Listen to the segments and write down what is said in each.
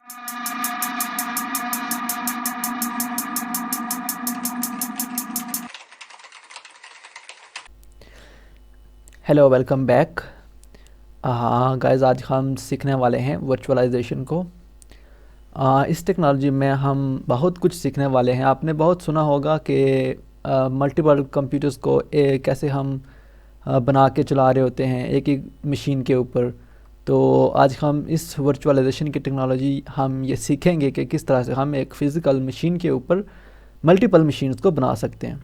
Hello, welcome back. Guys, आज हम सीखने वाले हैं वर्चुअलाइजेशन को। इस टेक्नोलॉजी में हम बहुत कुछ सीखने वाले हैं। आपने बहुत सुना होगा कि मल्टीपल कंप्यूटर्स को कैसे हम बना के चला रहे होते हैं एक ही मशीन के ऊपर। तो आज हम इस वर्चुअलाइजेशन की टेक्नोलॉजी हम ये सीखेंगे कि किस तरह से हम एक फ़िज़िकल मशीन के ऊपर मल्टीपल मशीन्स को बना सकते हैं।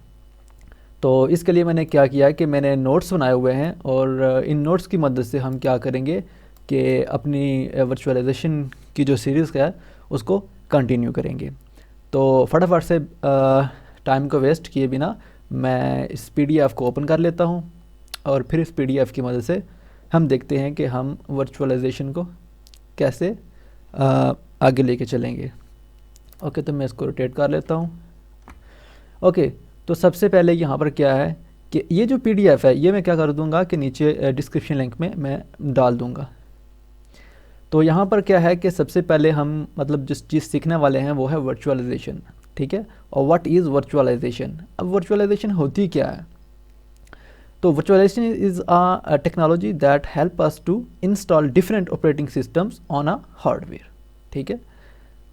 तो इसके लिए मैंने क्या किया है कि मैंने नोट्स बनाए हुए हैं, और इन नोट्स की मदद से हम क्या करेंगे कि अपनी वर्चुअलाइजेशन की जो सीरीज़ है उसको कंटिन्यू करेंगे। तो फटाफट से टाइम को वेस्ट किए बिना मैं इस पीडीएफ को ओपन कर लेता हूँ, और फिर इस पीडीएफ की मदद से हम देखते हैं कि हम वर्चुअलाइजेशन को कैसे आगे लेके चलेंगे। ओके, तो मैं इसको रोटेट कर लेता हूँ। ओके, तो सबसे पहले यहाँ पर क्या है कि ये जो पीडीएफ है ये मैं क्या कर दूँगा कि नीचे डिस्क्रिप्शन लिंक में मैं डाल दूँगा। तो यहाँ पर क्या है कि सबसे पहले हम मतलब जिस चीज़ सीखने वाले हैं वो है वर्चुअलाइजेशन, ठीक है। और व्हाट इज़ वर्चुअलाइजेशन? अब वर्चुअलाइजेशन होती क्या है? तो virtualization is a technology that help us to install different operating systems on a hardware, ठीक है।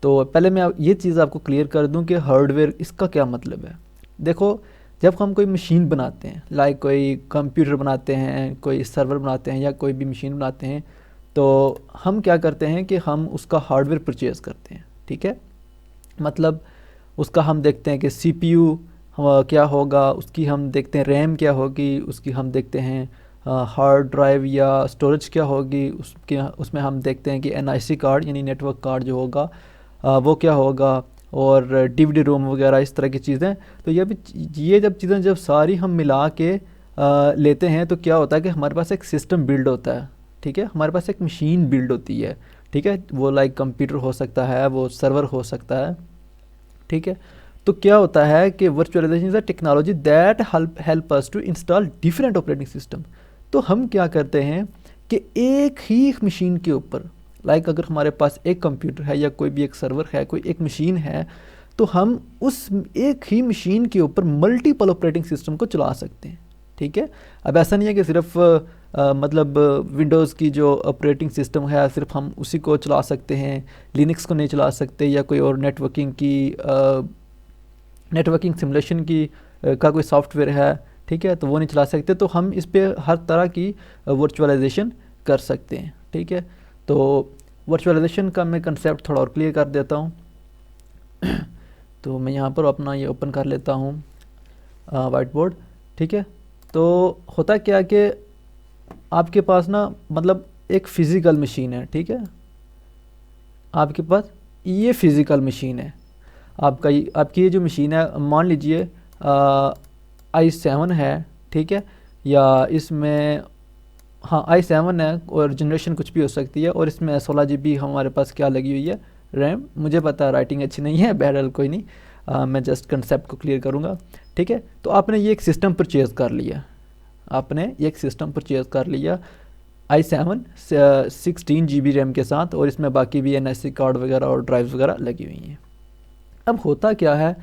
तो पहले मैं ये चीज़ आपको क्लियर कर दूं कि हार्डवेयर इसका क्या मतलब है। देखो, जब हम कोई मशीन बनाते हैं, लाइक कोई कंप्यूटर बनाते हैं, कोई सर्वर बनाते हैं या कोई भी मशीन बनाते हैं, तो हम क्या करते हैं कि हम उसका हार्डवेयर परचेज करते हैं, ठीक है। मतलब उसका हम देखते हैं कि सीपीयू क्या होगा, उसकी हम देखते हैं रैम क्या होगी, उसकी हम देखते हैं हार्ड ड्राइव या स्टोरेज क्या होगी, उसमें हम देखते हैं कि एनआईसी कार्ड यानी नेटवर्क कार्ड जो होगा वो क्या होगा, और डीवीडी रोम वगैरह इस तरह की चीज़ें। तो ये जब चीज़ें जब सारी हम मिला के लेते हैं तो क्या होता है कि हमारे पास एक सिस्टम बिल्ड होता है, ठीक है। हमारे पास एक मशीन बिल्ड होती है, ठीक है। वो लाइक कंप्यूटर हो सकता है, वो सर्वर हो सकता है, ठीक है। तो क्या होता है कि virtualization is a technology that help us to install different operating system. तो हम क्या करते हैं कि एक ही मशीन के ऊपर, लाइक अगर हमारे पास एक कंप्यूटर है या कोई भी एक सर्वर है, कोई एक मशीन है, तो हम उस एक ही मशीन के ऊपर मल्टीपल ऑपरेटिंग सिस्टम को चला सकते हैं, ठीक है। अब ऐसा नहीं है कि सिर्फ मतलब विंडोज़ की जो ऑपरेटिंग सिस्टम है सिर्फ हम उसी को चला सकते हैं, लिनक्स को नहीं चला सकते, या कोई और नेटवर्किंग सिमुलेशन की का कोई सॉफ्टवेयर है, ठीक है, तो वो नहीं चला सकते। तो हम इस पर हर तरह की वर्चुअलाइजेशन कर सकते हैं, ठीक है। तो वर्चुअलाइजेशन का मैं कंसेप्ट थोड़ा और क्लियर कर देता हूँ। तो मैं यहाँ पर अपना ये ओपन कर लेता हूँ वाइट बोर्ड, ठीक है। तो होता क्या कि आपके पास ना मतलब एक फ़िज़िकल मशीन है, ठीक है। आपके पास ये फ़िज़िकल मशीन है, आपकी ये जो मशीन है, मान लीजिए i7 है, ठीक है, या इसमें हाँ i7 है, और जनरेशन कुछ भी हो सकती है, और इसमें 16 GB हमारे पास क्या लगी हुई है, रैम। मुझे पता है राइटिंग अच्छी नहीं है, बहरहाल कोई नहीं, मैं जस्ट कंसेप्ट को क्लियर करूँगा, ठीक है। तो आपने ये एक सिस्टम परचेज़ कर लिया, i7 16 GB रैम के साथ, और इसमें बाकी भी एनएससी कार्ड वगैरह और ड्राइव्स वगैरह लगी हुई हैं। अब होता क्या है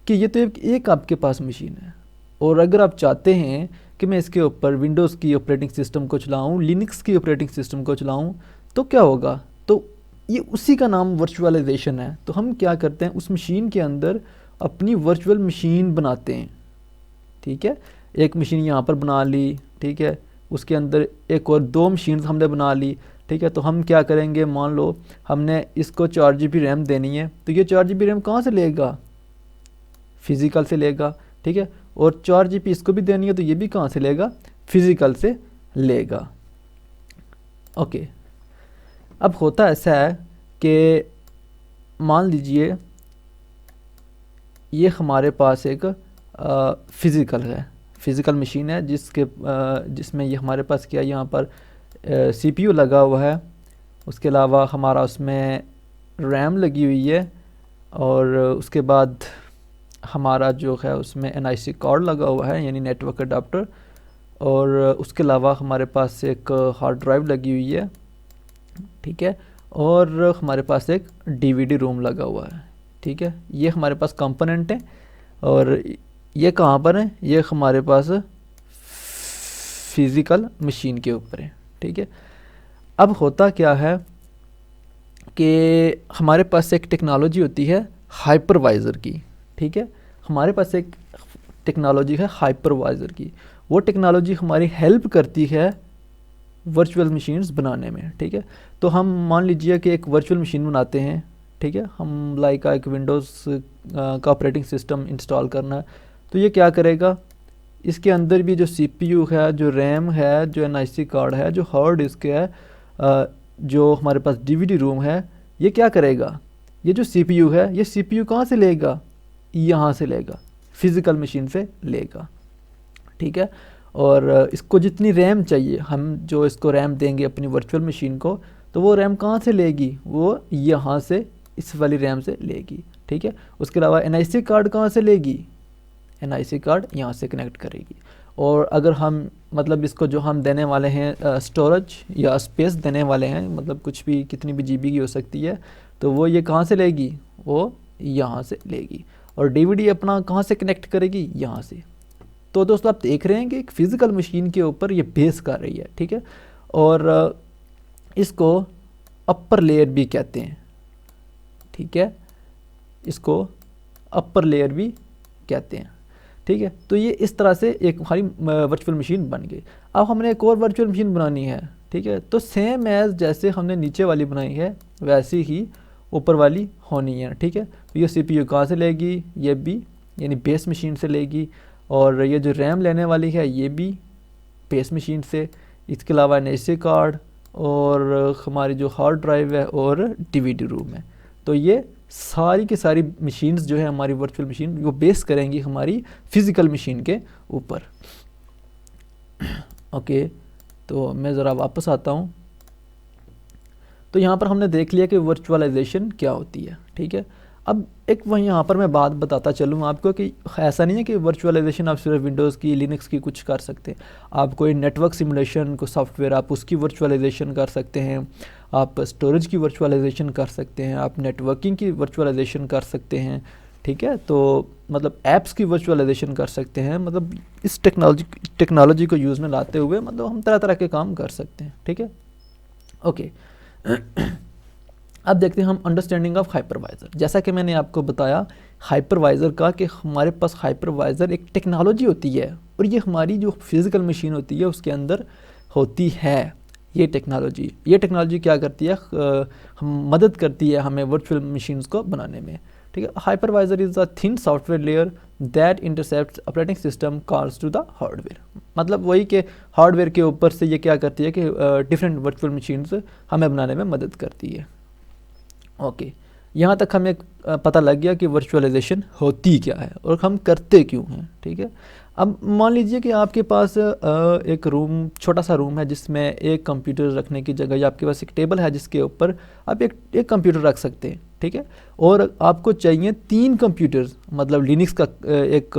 कि ये तो एक आपके पास मशीन है, और अगर आप चाहते हैं कि मैं इसके ऊपर विंडोज़ की ऑपरेटिंग सिस्टम को चलाऊं, लिनक्स की ऑपरेटिंग सिस्टम को चलाऊं, तो क्या होगा? तो ये उसी का नाम वर्चुअलाइजेशन है। तो हम क्या करते हैं, उस मशीन के अंदर अपनी वर्चुअल मशीन बनाते हैं, ठीक है। एक मशीन यहाँ पर बना ली, ठीक है, उसके अंदर एक और 2 मशीन हमने बना ली, ठीक है। तो हम क्या करेंगे, मान लो हमने इसको 4 GB रैम देनी है, तो ये 4 GB रैम कहाँ से लेगा? फिज़िकल से लेगा, ठीक है। और 4 GB इसको भी देनी है, तो ये भी कहाँ से लेगा? फिज़िकल से लेगा। ओके, अब होता ऐसा है कि मान लीजिए ये हमारे पास एक फ़िज़िकल मशीन है जिसमें ये हमारे पास क्या, यहाँ पर CPU लगा हुआ है, उसके अलावा हमारा उसमें रैम लगी हुई है, और उसके बाद हमारा जो है उसमें NIC कार्ड लगा हुआ है यानी नेटवर्क अडाप्टर, और उसके अलावा हमारे पास एक हार्ड ड्राइव लगी हुई है, ठीक है। और हमारे पास एक डीवीडी रूम लगा हुआ है। ठीक है, ये हमारे पास कंपोनेंट है और ये कहाँ पर है, ये हमारे पास फिज़िकल मशीन के ऊपर है। ठीक है, अब होता क्या है कि हमारे पास एक टेक्नोलॉजी होती है हाइपरवाइज़र की। ठीक है, हमारे पास एक टेक्नोलॉजी है हाइपरवाइज़र की। वो टेक्नोलॉजी हमारी हेल्प करती है वर्चुअल मशीन्स बनाने में। ठीक है, तो हम मान लीजिए कि एक वर्चुअल मशीन बनाते हैं। ठीक है, हम लाइक एक विंडोज़ का ऑपरेटिंग सिस्टम इंस्टॉल करना है, तो ये क्या करेगा, इसके अंदर भी जो सीपीयू है, जो रैम है, जो एनआईसी कार्ड है, जो हार्ड डिस्क है, जो हमारे पास डीवीडी रूम है, ये क्या करेगा, ये जो सीपीयू है, ये सीपीयू कहाँ से लेगा, यहाँ से लेगा, फिज़िकल मशीन से लेगा। ठीक है, और इसको जितनी रैम चाहिए, हम जो इसको रैम देंगे अपनी वर्चुअल मशीन को, तो वो रैम कहाँ से लेगी, वो यहाँ से इस वाली रैम से लेगी। ठीक है, उसके अलावा एनआईसी कार्ड कहाँ से लेगी, एनआईसी कार्ड यहाँ से कनेक्ट करेगी। और अगर हम मतलब इसको जो हम देने वाले हैं स्टोरेज या स्पेस देने वाले हैं, मतलब कुछ भी कितनी भी जीबी की हो सकती है, तो वो ये कहाँ से लेगी, वो यहाँ से लेगी। और डीवीडी अपना कहाँ से कनेक्ट करेगी, यहाँ से। तो दोस्तों आप देख रहे हैं कि एक फ़िज़िकल मशीन के ऊपर ये बेस कर रही है। ठीक है, और इसको अपर लेयर भी कहते हैं। ठीक है, इसको अपर लेयर भी कहते हैं। ठीक है, तो ये इस तरह से एक हमारी वर्चुअल मशीन बन गई। अब हमने एक और वर्चुअल मशीन बनानी है। ठीक है, तो सेम एज जैसे हमने नीचे वाली बनाई है वैसी ही ऊपर वाली होनी है। ठीक है, तो ये सीपीयू कहाँ से लेगी, ये भी यानी बेस मशीन से लेगी, और ये जो रैम लेने वाली है ये भी बेस मशीन से। इसके अलावा एनआईसी कार्ड और हमारी जो हार्ड ड्राइव है और डीवीडी रूम है, तो ये सारी की सारी मशीन्स जो है हमारी वर्चुअल मशीन वो बेस करेंगी हमारी फिज़िकल मशीन के ऊपर। ओके, तो मैं ज़रा वापस आता हूँ। तो यहाँ पर हमने देख लिया कि वर्चुअलाइजेशन क्या होती है। ठीक है, अब एक वहीं यहाँ पर मैं बात बताता चलूँ आपको कि ऐसा नहीं है कि वर्चुअलाइजेशन आप सिर्फ विंडोज़ की, लिनक्स की कुछ कर सकते हैं। आप कोई नेटवर्क सिमुलेशन को सॉफ्टवेयर आप उसकी वर्चुअलाइजेशन कर सकते हैं, आप स्टोरेज की वर्चुअलाइजेशन कर सकते हैं, आप नेटवर्किंग की वर्चुअलाइजेशन कर सकते हैं। ठीक है, तो मतलब ऐप्स की वर्चुअलाइजेशन कर सकते हैं। मतलब इस टेक्नोलॉजी को यूज़ में लाते हुए मतलब हम तरह तरह के काम कर सकते हैं। ठीक है, ओके। अब देखते हैं हम अंडरस्टैंडिंग ऑफ हाइपरवाइज़र। जैसा कि मैंने आपको बताया हाइपरवाइज़र का कि हमारे पास हाइपरवाइज़र एक टेक्नोलॉजी होती है और ये हमारी जो फिज़िकल मशीन होती है उसके अंदर होती है। ये टेक्नोलॉजी क्या करती है, हम मदद करती है हमें वर्चुअल मशीन्स को बनाने में। ठीक है, hypervisor is a thin software layer that intercepts operating system calls to the hardware. मतलब वही कि हार्डवेयर के ऊपर से ये क्या करती है कि डिफरेंट वर्चुअल मशीन्स हमें बनाने में मदद करती है। ओके, यहाँ तक हमें पता लग गया कि वर्चुअलाइजेशन होती क्या है और हम करते क्यों हैं। ठीक है, अब मान लीजिए कि आपके पास एक रूम, छोटा सा रूम है जिसमें एक कंप्यूटर रखने की जगह, या आपके पास एक टेबल है जिसके ऊपर आप एक कंप्यूटर रख सकते हैं। ठीक है, और आपको चाहिए 3 कंप्यूटर्स, मतलब लिनक्स का एक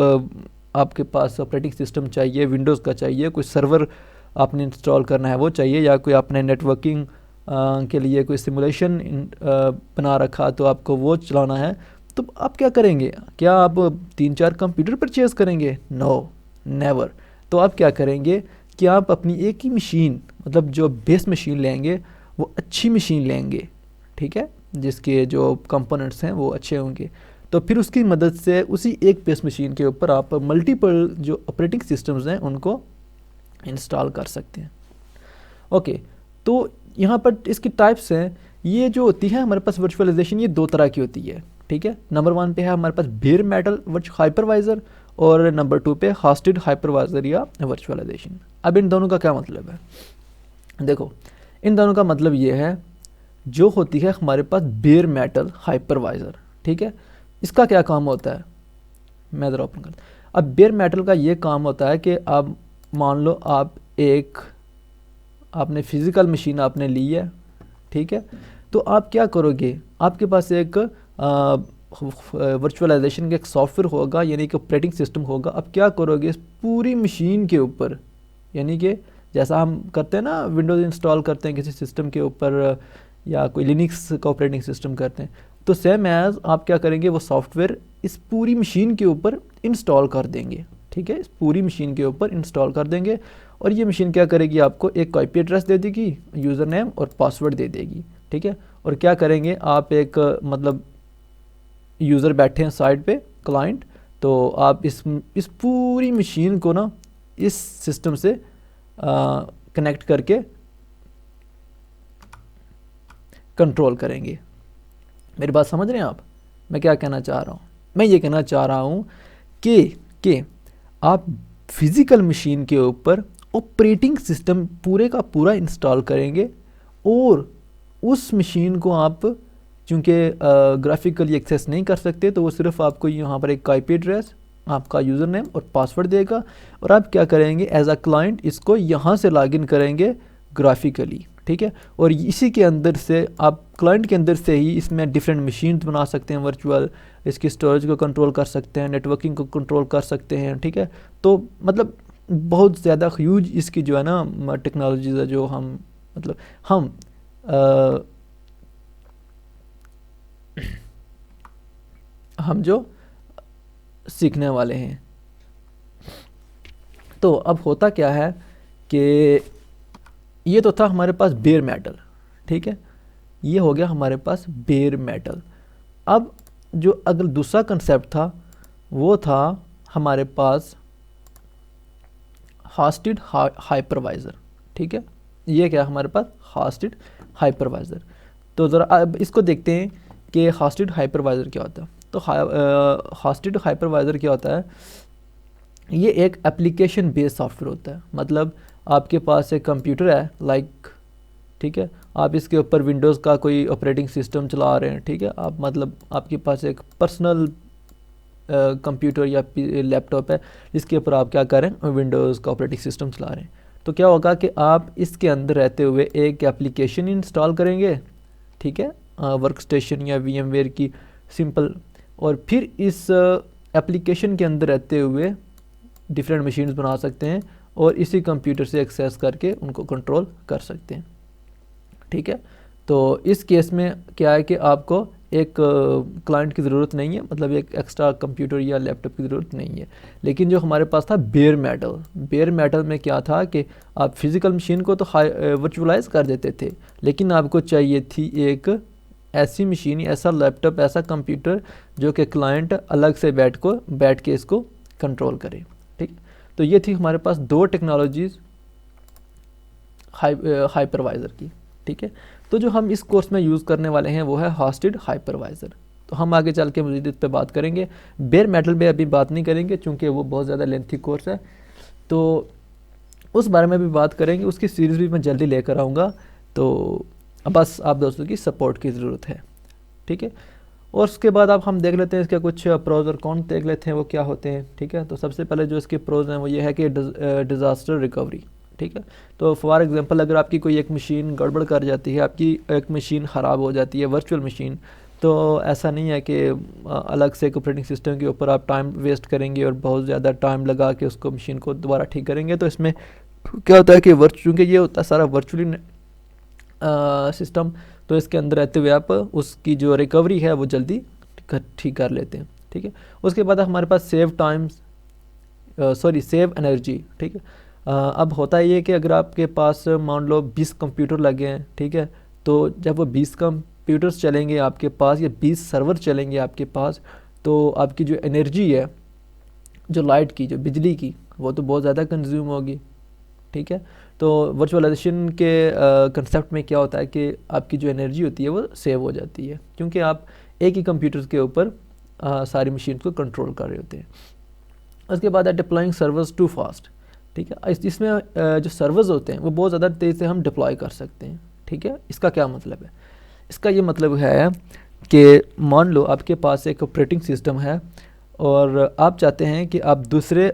आपके पास ऑपरेटिंग सिस्टम चाहिए, विंडोज़ का चाहिए, कोई सर्वर आपने इंस्टॉल करना है वो चाहिए, या कोई आपने नेटवर्किंग के लिए कोई सिमुलेशन बना रखा तो आपको वो चलाना है। तो आप क्या करेंगे, क्या आप 3-4 कंप्यूटर परचेज़ करेंगे? No, never. तो आप क्या करेंगे कि आप अपनी एक ही मशीन, मतलब जो बेस मशीन लेंगे वो अच्छी मशीन लेंगे। ठीक है, जिसके जो कंपोनेंट्स हैं वो अच्छे होंगे। तो फिर उसकी मदद से उसी एक बेस मशीन के ऊपर आप मल्टीपल जो ऑपरेटिंग सिस्टम्स हैं उनको इंस्टॉल कर सकते हैं। ओके, तो यहाँ पर इसकी टाइप्स हैं। ये जो होती है हमारे पास वर्चुअलाइजेशन, ये 2 तरह की होती है। ठीक है, नंबर 1 पे है हमारे पास बेयर मेटल हाइपरवाइज़र, और नंबर 2 पे होस्टेड हाइपरवाइज़र या वर्चुअलाइजेशन। अब इन दोनों का क्या मतलब है, देखो इन दोनों का मतलब ये है, जो होती है हमारे पास बेयर मेटल हाइपरवाइज़र। ठीक है, इसका क्या काम होता है, मैं ज़रा ओपन करता हूँ। अब बेयर मेटल का ये काम होता है कि आप मान लो आपने फिज़िकल मशीन आपने ली है। ठीक है, तो आप क्या करोगे, आपके पास एक वर्चुअलाइजेशन का एक सॉफ्टवेयर होगा, यानी कि ऑपरेटिंग सिस्टम होगा। अब क्या करोगे, इस पूरी मशीन के ऊपर, यानी कि जैसा हम करते हैं ना, विंडोज़ इंस्टॉल करते हैं किसी सिस्टम के ऊपर, या कोई लिनक्स का ऑपरेटिंग सिस्टम करते हैं, तो सेम एज आप क्या करेंगे, वो सॉफ्टवेयर इस पूरी मशीन के ऊपर इंस्टॉल कर देंगे। ठीक है, इस पूरी मशीन के ऊपर इंस्टॉल कर देंगे और ये मशीन क्या करेगी, आपको एक आईपी एड्रेस दे देगी, यूज़र नेम और पासवर्ड दे देगी। ठीक है, और क्या करेंगे आप, एक मतलब यूज़र बैठे हैं साइड पे क्लाइंट, तो आप इस पूरी मशीन को ना इस सिस्टम से कनेक्ट करके कंट्रोल करेंगे। मेरी बात समझ रहे हैं आप, मैं क्या कहना चाह रहा हूँ? मैं ये कहना चाह रहा हूँ कि आप फिज़िकल मशीन के ऊपर ऑपरेटिंग सिस्टम पूरे का पूरा इंस्टॉल करेंगे और उस मशीन को आप चूँकि ग्राफिकली एक्सेस नहीं कर सकते, तो वो सिर्फ आपको यहाँ पर एक आईपी एड्रेस, आपका यूज़र नेम और पासवर्ड देगा और आप क्या करेंगे एज अ क्लाइंट इसको यहाँ से लॉगिन करेंगे ग्राफिकली। ठीक है, और इसी के अंदर से आप क्लाइंट के अंदर से ही इसमें डिफरेंट मशीन बना सकते हैं वर्चुअल, इसकी स्टोरेज को कंट्रोल कर सकते हैं, नेटवर्किंग को कंट्रोल कर सकते हैं। ठीक है, तो मतलब बहुत ज़्यादा ह्यूज इसकी जो है ना टेक्नोलॉजीज़ है जो हम मतलब हम जो सीखने वाले हैं। तो अब होता क्या है कि ये तो था हमारे पास बेयर मेटल। ठीक है, ये हो गया हमारे पास बेयर मेटल। अब जो अगर दूसरा कंसेप्ट था वो था हमारे पास होस्टेड हाइपरवाइज़र। ठीक है, ये क्या हमारे पास होस्टेड हाइपरवाइज़र। तो ज़रा अब इसको देखते हैं कि होस्टेड हाइपरवाइज़र क्या होता है। तो होस्टेड हाइपरवाइज़र क्या होता है, ये एक एप्लीकेशन बेस्ड सॉफ्टवेयर होता है। मतलब आपके पास एक कंप्यूटर है लाइक, ठीक है, आप इसके ऊपर विंडोज़ का कोई ऑपरेटिंग सिस्टम चला रहे हैं। ठीक है, आप मतलब आपके पास एक पर्सनल कंप्यूटर या लैपटॉप है जिसके ऊपर आप क्या कर रहे हैं, विंडोज़ का ऑपरेटिंग सिस्टम चला रहे हैं। तो क्या होगा कि आप इसके अंदर रहते हुए एक एप्लीकेशन इंस्टॉल करेंगे। ठीक है, वर्क स्टेशन या VMware की सिंपल, और फिर इस एप्लीकेशन के अंदर रहते हुए डिफरेंट मशीन्स बना सकते हैं और इसी कंप्यूटर से एक्सेस करके उनको कंट्रोल कर सकते हैं। ठीक है, तो इस केस में क्या है कि आपको एक क्लाइंट की ज़रूरत नहीं है, मतलब एक एक्स्ट्रा कंप्यूटर या लैपटॉप की ज़रूरत नहीं है। लेकिन जो हमारे पास था बेयर मेटल में क्या था कि आप फिज़िकल मशीन को तो वर्चुअलाइज कर देते थे, लेकिन आपको चाहिए थी एक ऐसी मशीन, ऐसा लैपटॉप, ऐसा कंप्यूटर जो कि क्लाइंट अलग से बैठ के इसको कंट्रोल करे। ठीक, तो ये थी हमारे पास दो टेक्नोलॉजीज़ हाइपरवाइज़र की। ठीक है, तो जो हम इस कोर्स में यूज़ करने वाले हैं वो है होस्टेड हाइपरवाइज़र। तो हम आगे चल के मज़ीद इस पर बात करेंगे। बेयर मेटल पे अभी बात नहीं करेंगे क्योंकि वो बहुत ज़्यादा लेंथी कोर्स है, तो उस बारे में भी बात करेंगे। उसकी सीरीज़ भी मैं जल्दी लेकर आऊँगा, तो बस आप दोस्तों की सपोर्ट की ज़रूरत है। ठीक है, और उसके बाद अब हम देख लेते हैं इसके कुछ प्रोज और कौन देख लेते हैं वो क्या होते हैं। ठीक है, तो सबसे पहले जो इसके प्रोज हैं वो ये है कि डिज़ास्टर रिकवरी। ठीक है, तो फॉर एग्जांपल अगर आपकी कोई एक मशीन गड़बड़ कर जाती है, आपकी एक मशीन ख़राब हो जाती है वर्चुअल मशीन, तो ऐसा नहीं है कि अलग से एक ऑपरेटिंग सिस्टम के ऊपर आप टाइम वेस्ट करेंगे और बहुत ज़्यादा टाइम लगा के उसको मशीन को दोबारा ठीक करेंगे। तो इसमें क्या होता है कि चूँकि ये होता है सारा वर्चुअली सिस्टम, तो इसके अंदर रहते हुए आप उसकी जो रिकवरी है वो जल्दी ठीक कर लेते हैं। ठीक है, उसके बाद हमारे पास सेव एनर्जी। ठीक है, अब होता है ये कि अगर आपके पास मान लो 20 कंप्यूटर लगे हैं, ठीक है, तो जब वो 20 कंप्यूटर्स चलेंगे आपके पास या 20 सर्वर चलेंगे आपके पास, तो आपकी जो एनर्जी है, जो लाइट की, जो बिजली की, वो तो बहुत ज़्यादा कंज्यूम होगी। ठीक है, तो वर्चुअलाइजेशन के कंसेप्ट में क्या होता है कि आपकी जो एनर्जी होती है वो सेव हो जाती है, क्योंकि आप एक ही कंप्यूटर के ऊपर सारी मशीन को कंट्रोल कर रहे होते हैं। उसके बाद है डिप्लॉइंग सर्वर्स टू फास्ट। ठीक है, इसमें जो सर्वर्स होते हैं वो बहुत ज़्यादा तेज़ी से हम डिप्लॉय कर सकते हैं। ठीक है, इसका क्या मतलब है? इसका ये मतलब है कि मान लो आपके पास एक ऑपरेटिंग सिस्टम है और आप चाहते हैं कि आप दूसरे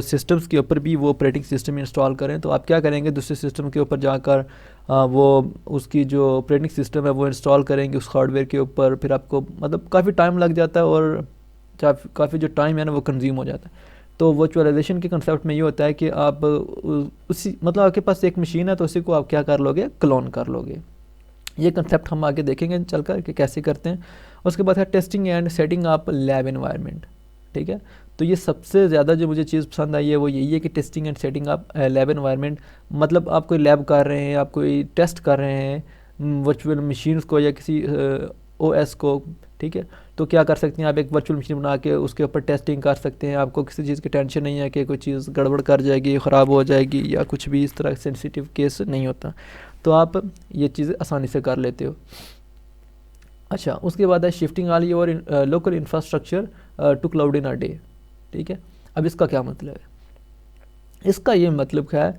सिस्टम्स के ऊपर भी वो ऑपरेटिंग सिस्टम इंस्टॉल करें, तो आप क्या करेंगे, दूसरे सिस्टम के ऊपर जाकर वो उसकी जो ऑपरेटिंग सिस्टम है वो इंस्टॉल करेंगे उस हार्डवेयर के ऊपर। फिर आपको मतलब काफ़ी टाइम लग जाता है और काफ़ी जो टाइम है ना वो कंज्यूम हो जाता है। तो वर्चुअलाइजेशन के कंसेप्ट में ये होता है कि आप उसी मतलब आपके पास एक मशीन है तो उसी को आप क्या कर लोगे, क्लोन कर लोगे। ये कंसेप्ट हम आगे देखेंगे चलकर कि कैसे करते हैं। उसके बाद है testing and setting up lab environment, ठीक है। तो ये सबसे ज़्यादा जो मुझे चीज़ पसंद आई है वो यही है कि testing and setting up lab environment, मतलब आप कोई लैब कर रहे हैं, आप कोई टेस्ट कर रहे हैं वर्चुअल मशीन्स को या किसी ओएस को, ठीक है। तो क्या कर सकते हैं, आप एक वर्चुअल मशीन बना के उसके ऊपर टेस्टिंग कर सकते हैं। आपको किसी चीज़ की टेंशन नहीं है कि कोई चीज़ गड़बड़ कर जाएगी, ख़राब हो जाएगी या कुछ भी इस तरह सेंसिटिव केस नहीं होता, तो आप ये चीज़ें आसानी से कर लेते हो। अच्छा, उसके बाद है shifting all your local infrastructure to cloud in a day, ठीक है। अब इसका क्या मतलब है, इसका ये मतलब है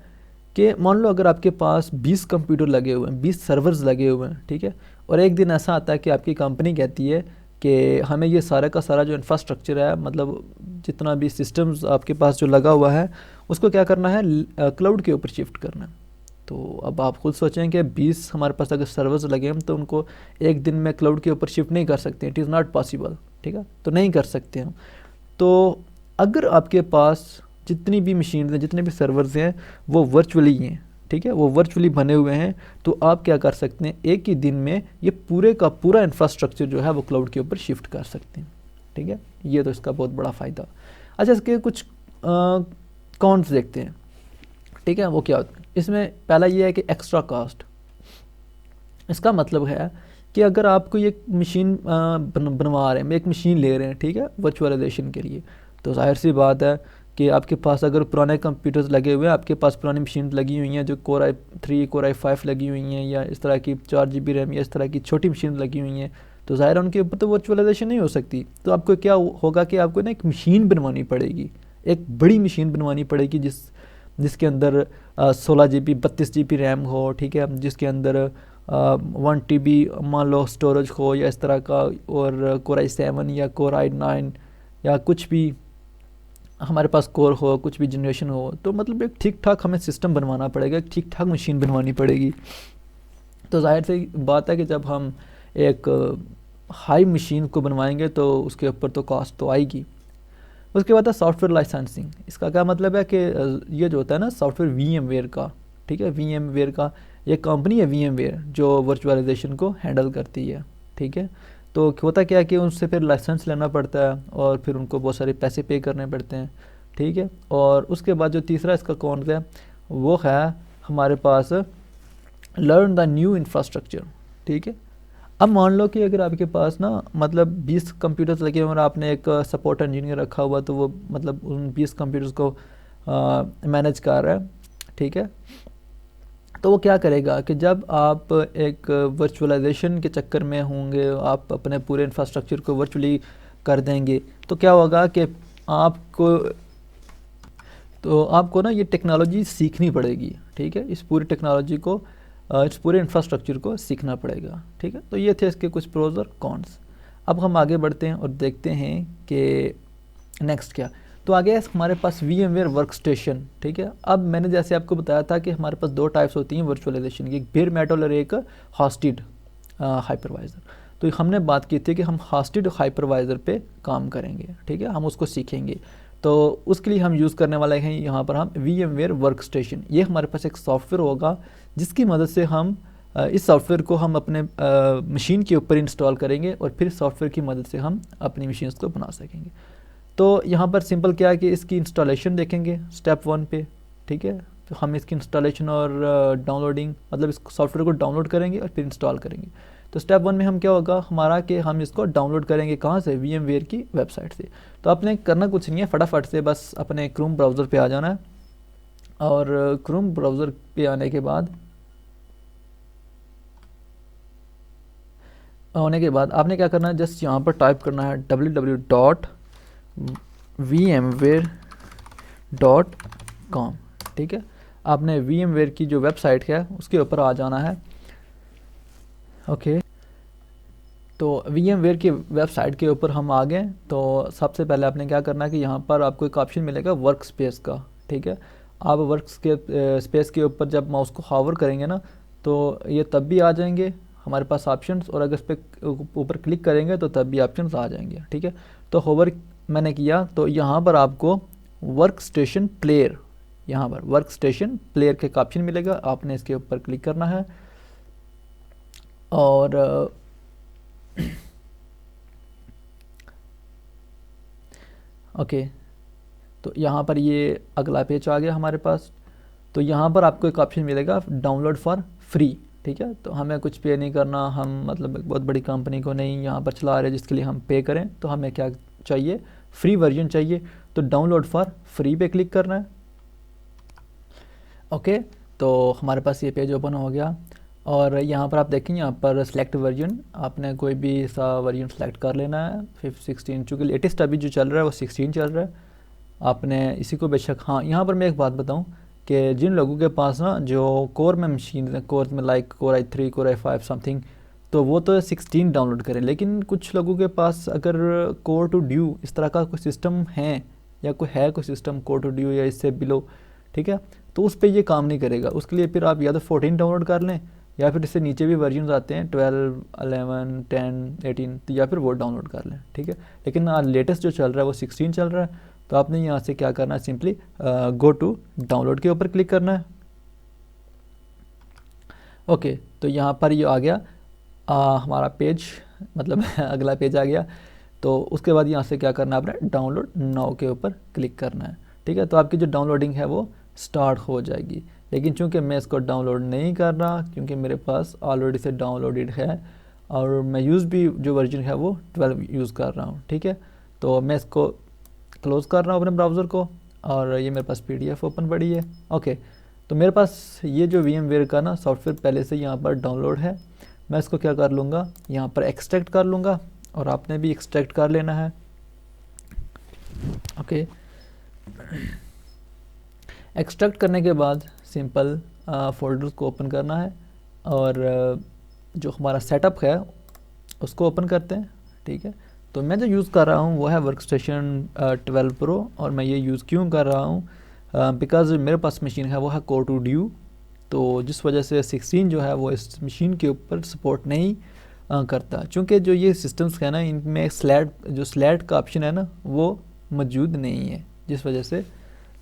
कि मान लो अगर आपके पास 20 कंप्यूटर लगे हुए हैं, 20 सर्वर्स लगे हुए हैं, ठीक है, और एक दिन ऐसा आता है कि आपकी कंपनी कहती है कि हमें ये सारा का सारा जो इंफ्रास्ट्रक्चर है, मतलब जितना भी सिस्टम्स आपके पास जो लगा हुआ है, उसको क्या करना है, क्लाउड के ऊपर शिफ्ट करना है। तो अब आप खुद सोचें कि 20 हमारे पास अगर सर्वर्स लगे हैं तो उनको एक दिन में क्लाउड के ऊपर शिफ्ट नहीं कर सकते, इट इज़ नॉट पॉसिबल, ठीक है, तो नहीं कर सकते हम। तो अगर आपके पास जितनी भी मशीन हैं, जितने भी सर्वर्स हैं, वो वर्चुअली हैं, ठीक है, वो वर्चुअली बने हुए हैं, तो आप क्या कर सकते हैं, एक ही दिन में ये पूरे का पूरा इंफ्रास्ट्रक्चर जो है वो क्लाउड के ऊपर शिफ्ट कर सकते हैं, ठीक है। ये तो इसका बहुत बड़ा फ़ायदा। अच्छा, इसके कुछ कॉन्स देखते हैं, ठीक है, वो क्या होता है। इसमें पहला ये है कि एक्स्ट्रा कास्ट। इसका मतलब है कि अगर आप कोई एक मशीन बनवा रहे हैं, एक मशीन ले रहे हैं, ठीक है, वर्चुअलाइजेशन के लिए, तो जाहिर सी बात है कि आपके पास अगर पुराने कंप्यूटर्स लगे हुए हैं, आपके पास पुरानी मशीन लगी हुई हैं जो Core i3 Core i5 लगी हुई हैं, या इस तरह की 4 GB रैम या इस तरह की छोटी मशीन लगी हुई हैं, तो ज़ाहिर है उनके ऊपर तो वर्चुअलाइजेशन नहीं हो सकती। तो आपको क्या होगा कि आपको ना एक मशीन बनवानी पड़ेगी, एक बड़ी मशीन बनवानी पड़ेगी जिसके अंदर 16 GB 32 GB रैम हो, ठीक है, जिसके अंदर 1 TB मान लो स्टोरेज हो या इस तरह का, और Core i7 या Core i9 या कुछ भी हमारे पास कोर हो, कुछ भी जनरेशन हो, तो मतलब एक ठीक ठाक हमें सिस्टम बनवाना पड़ेगा, एक ठीक ठाक मशीन बनवानी पड़ेगी। तो जाहिर सी बात है कि जब हम एक हाई मशीन को बनवाएंगे तो उसके ऊपर तो कॉस्ट तो आएगी। उसके बाद है सॉफ्टवेयर लाइसेंसिंग। इसका क्या मतलब है कि ये जो होता है ना सॉफ्टवेयर VMware का, ठीक है, VMware का ये कंपनी है VMware जो वर्चुअलाइजेशन को हैंडल करती है, ठीक है। तो होता क्या है कि उनसे फिर लाइसेंस लेना पड़ता है और फिर उनको बहुत सारे पैसे पे करने पड़ते हैं, ठीक है। और उसके बाद जो तीसरा इसका कौन है वो है हमारे पास लर्न द न्यू इंफ्रास्ट्रक्चर, ठीक है। अब मान लो कि अगर आपके पास ना मतलब 20 कंप्यूटर्स लगे हुए और आपने एक सपोर्ट इंजीनियर रखा हुआ, तो वो मतलब उन 20 कंप्यूटर्स को मैनेज कर रहा है, ठीक है। तो वो क्या करेगा कि जब आप एक वर्चुअलाइजेशन के चक्कर में होंगे, आप अपने पूरे इंफ्रास्ट्रक्चर को वर्चुअली कर देंगे, तो क्या होगा कि आपको ना ये टेक्नोलॉजी सीखनी पड़ेगी, ठीक है, इस पूरी टेक्नोलॉजी को, इस पूरे इंफ्रास्ट्रक्चर को सीखना पड़ेगा, ठीक है। तो ये थे इसके कुछ प्रोज और कॉन्स। अब हम आगे बढ़ते हैं और देखते हैं कि नेक्स्ट क्या। तो आगे है हमारे पास VMware वर्कस्टेशन, ठीक है। अब मैंने जैसे आपको बताया था कि हमारे पास 2 टाइप्स होती हैं वर्चुअलाइजेशन की, एक बेयर मेटल और एक हॉस्टेड हाइपरवाइज़र। तो हमने बात की थी कि हम हॉस्टेड हाइपरवाइज़र पे काम करेंगे, ठीक है, हम उसको सीखेंगे। तो उसके लिए हम यूज़ करने वाले हैं यहाँ पर हम VMware वर्कस्टेशन। ये हमारे पास एक सॉफ्टवेयर होगा जिसकी मदद से हम इस सॉफ्टवेयर को हम अपने मशीन के ऊपर इंस्टॉल करेंगे और फिर सॉफ्टवेयर की मदद से हम अपनी मशीन्स को बना सकेंगे। तो यहाँ पर सिंपल क्या है कि इसकी इंस्टॉलेशन देखेंगे स्टेप 1 पे, ठीक है। तो हम इसकी इंस्टॉलेशन और डाउनलोडिंग, मतलब इस सॉफ्टवेयर को डाउनलोड करेंगे और फिर इंस्टॉल करेंगे। तो स्टेप 1 में हम क्या होगा हमारा कि हम इसको डाउनलोड करेंगे कहाँ से, VMware की वेबसाइट से। तो आपने करना कुछ नहीं है, फटाफट से बस अपने क्रोम ब्राउज़र पे आ जाना है, और क्रोम ब्राउज़र पे आने के बाद आपने क्या करना है, जस्ट यहाँ पर टाइप करना है www.vmware.com, ठीक है। आपने VMware की जो वेबसाइट है उसके ऊपर आ जाना है, ओके। तो VMware की वेबसाइट के ऊपर हम आ गए। तो सबसे पहले आपने क्या करना है कि यहाँ पर आपको एक ऑप्शन मिलेगा वर्क स्पेस का, ठीक है। आप वर्क स्पेस के ऊपर जब माउस को हावर करेंगे ना, तो ये तब भी आ जाएंगे हमारे पास ऑप्शंस, और अगर इस पर ऊपर क्लिक करेंगे तो तब भी ऑप्शंस आ जाएंगे, ठीक है। तो होवर मैंने किया तो यहाँ पर आपको वर्क स्टेशन प्लेयर, यहाँ पर वर्क स्टेशन प्लेयर के ऑप्शन मिलेगा, आपने इसके ऊपर क्लिक करना है। और ओके, तो यहाँ पर ये अगला पेज आ गया हमारे पास। तो यहाँ पर आपको एक ऑप्शन मिलेगा डाउनलोड फॉर फ्री। ठीक है, तो हमें कुछ पे नहीं करना, हम मतलब एक बहुत बड़ी कंपनी को नहीं यहाँ पर चला रहे जिसके लिए हम पे करें। तो हमें क्या चाहिए, फ्री वर्जन चाहिए। तो डाउनलोड फॉर फ्री पे क्लिक करना है। ओके, तो हमारे पास ये पेज ओपन हो गया और यहाँ पर आप देखेंगे, यहाँ पर सिलेक्ट वर्जन, आपने कोई भी सा वर्जन सेलेक्ट कर लेना है। 16 चूँकि लेटेस्ट अभी जो चल रहा है वो 16 चल रहा है, आपने इसी को बेशक। हाँ, यहाँ पर मैं एक बात बताऊँ कि जिन लोगों के पास ना जो कोर में मशीन है, कोर में like core i3 core i5 something, तो वो तो 16 डाउनलोड करें। लेकिन कुछ लोगों के पास अगर कोर टू ड्यू इस तरह का कोई सिस्टम है, या कोई सिस्टम कोर टू ड्यू या इससे बिलो, ठीक है, तो उस पर ये काम नहीं करेगा। उसके लिए फिर आप या तो 14 डाउनलोड कर लें, या फिर इससे नीचे भी वर्जन आते हैं 12, 11, 10, 18, तो या फिर वो डाउनलोड कर लें। ठीक है, लेकिन लेटेस्ट जो चल रहा है वो 16 चल रहा है। तो आपने यहाँ से क्या करना है, सिंपली गो टू डाउनलोड के ऊपर क्लिक करना है। ओके, तो यहाँ पर ये आ गया हमारा पेज, मतलब अगला पेज आ गया। तो उसके बाद यहाँ से क्या करना है, आपने डाउनलोड नाउ के ऊपर क्लिक करना है। ठीक है, तो आपकी जो डाउनलोडिंग है वो स्टार्ट हो जाएगी। लेकिन चूंकि मैं इसको डाउनलोड नहीं कर रहा, क्योंकि मेरे पास ऑलरेडी से डाउनलोडेड है और मैं यूज़ भी जो वर्जन है वो 12 यूज़ कर रहा हूँ। ठीक है, तो मैं इसको क्लोज़ कर रहा हूँ अपने ब्राउज़र को, और ये मेरे पास PDF ओपन पड़ी है। ओके, तो मेरे पास ये जो VMware का ना सॉफ्टवेयर पहले से यहाँ पर डाउनलोड है। मैं इसको क्या कर लूँगा, यहाँ पर एक्सट्रैक्ट कर लूँगा, और आपने भी एक्सट्रैक्ट कर लेना है। ओके, एक्सट्रैक्ट करने के बाद सिंपल फोल्डर्स को ओपन करना है, और जो हमारा सेटअप है उसको ओपन करते हैं। ठीक है, तो मैं जो यूज़ कर रहा हूँ वो है वर्कस्टेशन 12 प्रो, और मैं ये यूज़ क्यों कर रहा हूँ, बिकॉज़ मेरे पास मशीन है वो है कोर टू ड्यू, तो जिस वजह से 16 जो है वो इस मशीन के ऊपर सपोर्ट नहीं करता। चूँकि जो ये सिस्टम्स है ना, इनमें स्लैट का ऑप्शन है ना वो मौजूद नहीं है, जिस वजह से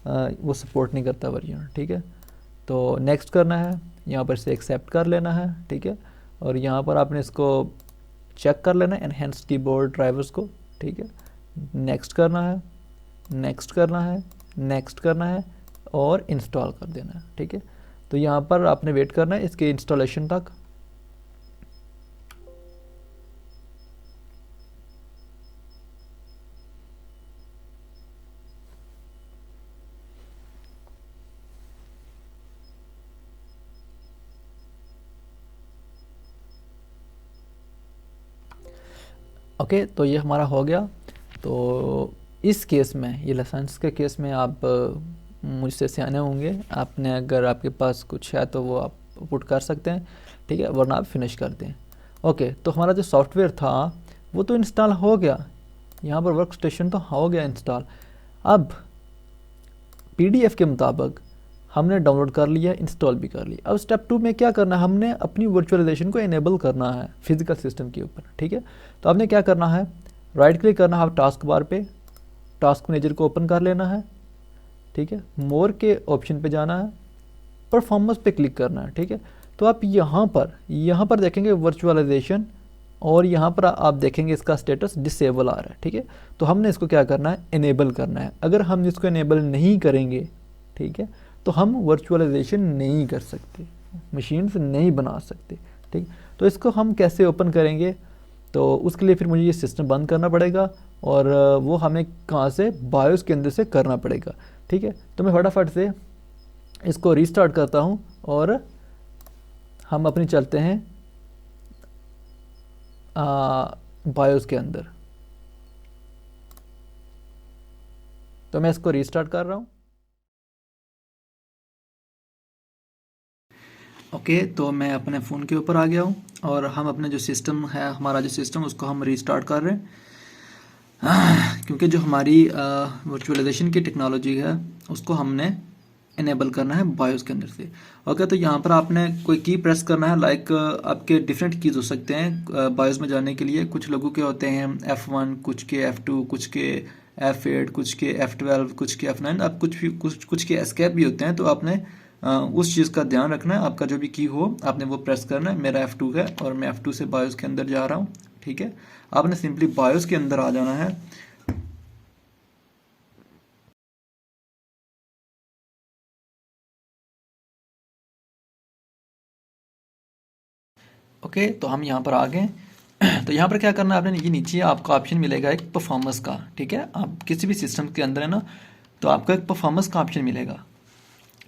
वो सपोर्ट नहीं करता वर्जन। ठीक है, तो नेक्स्ट करना है, यहाँ पर से एक्सेप्ट कर लेना है। ठीक है, और यहाँ पर आपने इसको चेक कर लेना है एनहेंस्ड कीबोर्ड ड्राइवर्स को। ठीक है, नेक्स्ट करना है, नेक्स्ट करना है, नेक्स्ट करना है, और इंस्टॉल कर देना है। ठीक है, तो यहाँ पर आपने वेट करना है इसके इंस्टॉलेशन तक। ओके, तो ये हमारा हो गया। तो इस केस में, ये लाइसेंस के केस में आप मुझसे सियाने होंगे, आपने अगर आपके पास कुछ है तो वो आप पुट कर सकते हैं। ठीक है, वरना आप फिनिश कर दें। ओके, तो हमारा जो सॉफ्टवेयर था वो तो इंस्टॉल हो गया, यहाँ पर वर्क स्टेशन तो हो गया इंस्टॉल। अब PDF के मुताबिक हमने डाउनलोड कर लिया, इंस्टॉल भी कर लिया। अब स्टेप 2 में क्या करना है, हमने अपनी वर्चुअलाइजेशन को इनेबल करना है फिजिकल सिस्टम के ऊपर। ठीक है, तो आपने क्या करना है, राइट क्लिक करना है टास्क बार पे, टास्क मैनेजर को ओपन कर लेना है। ठीक है, मोर के ऑप्शन पे जाना है, परफॉर्मेंस पे क्लिक करना है। ठीक है, तो आप यहाँ पर देखेंगे वर्चुअलाइजेशन, और यहाँ पर आप देखेंगे इसका स्टेटस डिसेबल आ रहा है। ठीक है, तो हमने इसको क्या करना है, इनेबल करना है। अगर हम इसको इनेबल नहीं करेंगे, ठीक है, तो हम वर्चुअलाइजेशन नहीं कर सकते, मशीन से नहीं बना सकते। ठीक, तो इसको हम कैसे ओपन करेंगे, तो उसके लिए फिर मुझे ये सिस्टम बंद करना पड़ेगा, और वो हमें कहाँ से, बायोस के अंदर से करना पड़ेगा। ठीक है, तो मैं फटाफट से इसको रीस्टार्ट करता हूँ, और हम अपनी चलते हैं बायोस के अंदर। तो मैं इसको रीस्टार्ट कर रहा हूँ। ओके, तो मैं अपने फ़ोन के ऊपर आ गया हूँ, और हम अपने जो सिस्टम है, हमारा जो सिस्टम, उसको हम रीस्टार्ट कर रहे हैं। क्योंकि जो हमारी वर्चुअलाइजेशन की टेक्नोलॉजी है उसको हमने इनेबल करना है बायोस के अंदर से। ओके, तो यहाँ पर आपने कोई की प्रेस करना है, लाइक आपके डिफरेंट कीज हो सकते हैं बायोस में जाने के लिए। कुछ लोगों के होते हैं F1, कुछ के F2, कुछ के F8, कुछ के F12, कुछ के F9, अब कुछ के एस्केप भी होते हैं। तो आपने उस चीज़ का ध्यान रखना है। आपका जो भी की हो आपने वो प्रेस करना है। मेरा F2 है और मैं F2 से बायोस के अंदर जा रहा हूँ। ठीक है, आपने सिंपली बायोस के अंदर आ जाना है। ओके, तो हम यहाँ पर आ गए। तो यहाँ पर क्या करना है आपने, ये नीचे आपको ऑप्शन मिलेगा एक परफॉर्मेंस का। ठीक है, आप किसी भी सिस्टम के अंदर है ना, तो आपको एक परफॉर्मेंस का ऑप्शन मिलेगा,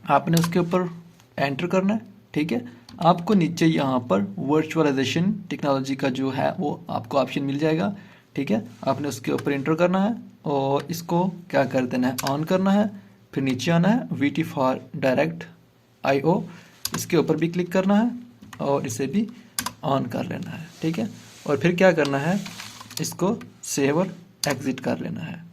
आपने उसके ऊपर एंटर करना है। ठीक है, आपको नीचे यहाँ पर वर्चुअलाइजेशन टेक्नोलॉजी का जो है वो आपको ऑप्शन मिल जाएगा। ठीक है, आपने उसके ऊपर एंटर करना है और इसको क्या कर देना है, ऑन करना है। फिर नीचे आना है VT फॉर डायरेक्ट IO, इसके ऊपर भी क्लिक करना है और इसे भी ऑन कर लेना है। ठीक है, और फिर क्या करना है, इसको सेव और एग्जिट कर लेना है।